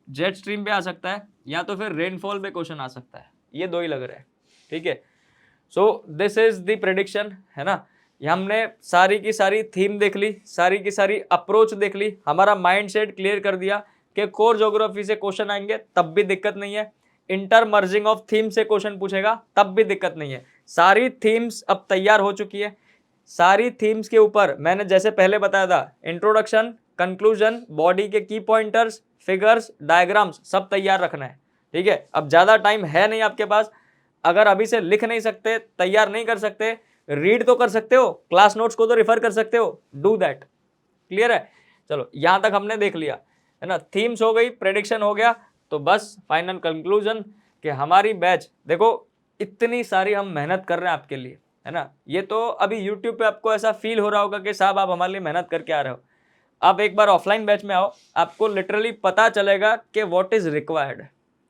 S1: जेट स्ट्रीम पे आ सकता है, या तो फिर रेनफॉल पे क्वेश्चन आ सकता है, ये दो ही लग रहे हैं, ठीक है। सो दिस इज द प्रेडिक्शन, है ना। हमने सारी की सारी थीम देख ली, सारी की सारी अप्रोच देख ली, हमारा माइंड सेट क्लियर कर दिया कि कोर ज्योग्राफी से क्वेश्चन आएंगे तब भी दिक्कत नहीं है, इंटर मर्जिंग ऑफ थीम से क्वेश्चन पूछेगा तब भी दिक्कत नहीं है। सारी थीम्स अब तैयार हो चुकी है, सारी थीम्स के ऊपर मैंने जैसे पहले बताया था, इंट्रोडक्शन, कंक्लूजन, बॉडी के की पॉइंटर्स, फिगर्स, डायग्राम्स सब तैयार रखना है, ठीक है। अब ज्यादा टाइम है नहीं आपके पास, अगर अभी से लिख नहीं सकते, तैयार नहीं कर सकते, रीड तो कर सकते हो, क्लास नोट्स को तो रिफर कर सकते हो, डू दैट, क्लियर है। चलो यहां तक हमने देख लिया, है ना। थीम्स हो गई, प्रेडिक्शन हो गया, तो बस फाइनल कंक्लूजन कि हमारी बैच, देखो इतनी सारी हम मेहनत कर रहे हैं आपके लिए, है ना। ये तो अभी यूट्यूब पे आपको ऐसा फील हो रहा होगा कि साहब आप हमारे लिए मेहनत करके आ रहे हो, आप एक बार ऑफलाइन बैच में आओ, आपको लिटरली पता चलेगा कि व्हाट इज रिक्वायर्ड,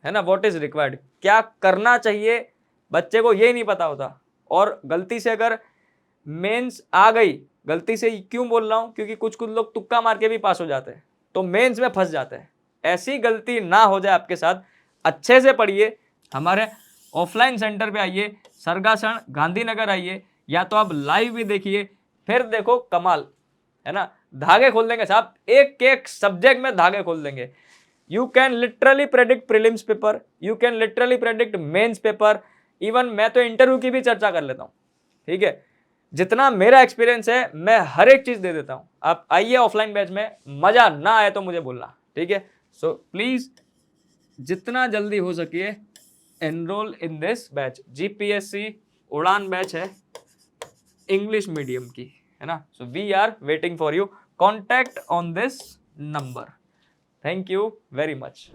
S1: है ना, व्हाट इज रिक्वायर्ड, क्या करना चाहिए। बच्चे को ये नहीं पता होता, और गलती से अगर मेंस आ गई, गलती से क्यों बोल रहा हूं, क्योंकि कुछ लोग तुक्का मार के भी पास हो जाते हैं, तो मेंस में फंस जाते हैं। ऐसी गलती ना हो जाए आपके साथ, अच्छे से पढ़िए, हमारे ऑफलाइन सेंटर पे आइए, सरगासन गांधीनगर आइए, या तो आप लाइव भी देखिए, फिर देखो कमाल, है ना। धागे खोल देंगे साहब, एक एक सब्जेक्ट में धागे खोल देंगे। You can literally predict prelims paper, you can literally predict mains paper, even मैं तो इंटरव्यू की भी चर्चा कर लेता हूँ, ठीक है। जितना मेरा एक्सपीरियंस है मैं हर एक चीज दे देता हूँ। आप आइए ऑफलाइन बैच में, मजा ना आए तो मुझे बोलना, ठीक है। सो प्लीज जितना जल्दी हो सके enrol in this batch. GPSC Udaan batch है, इंग्लिश मीडियम की, है ना। So we are waiting for you, contact on this number. Thank you very much.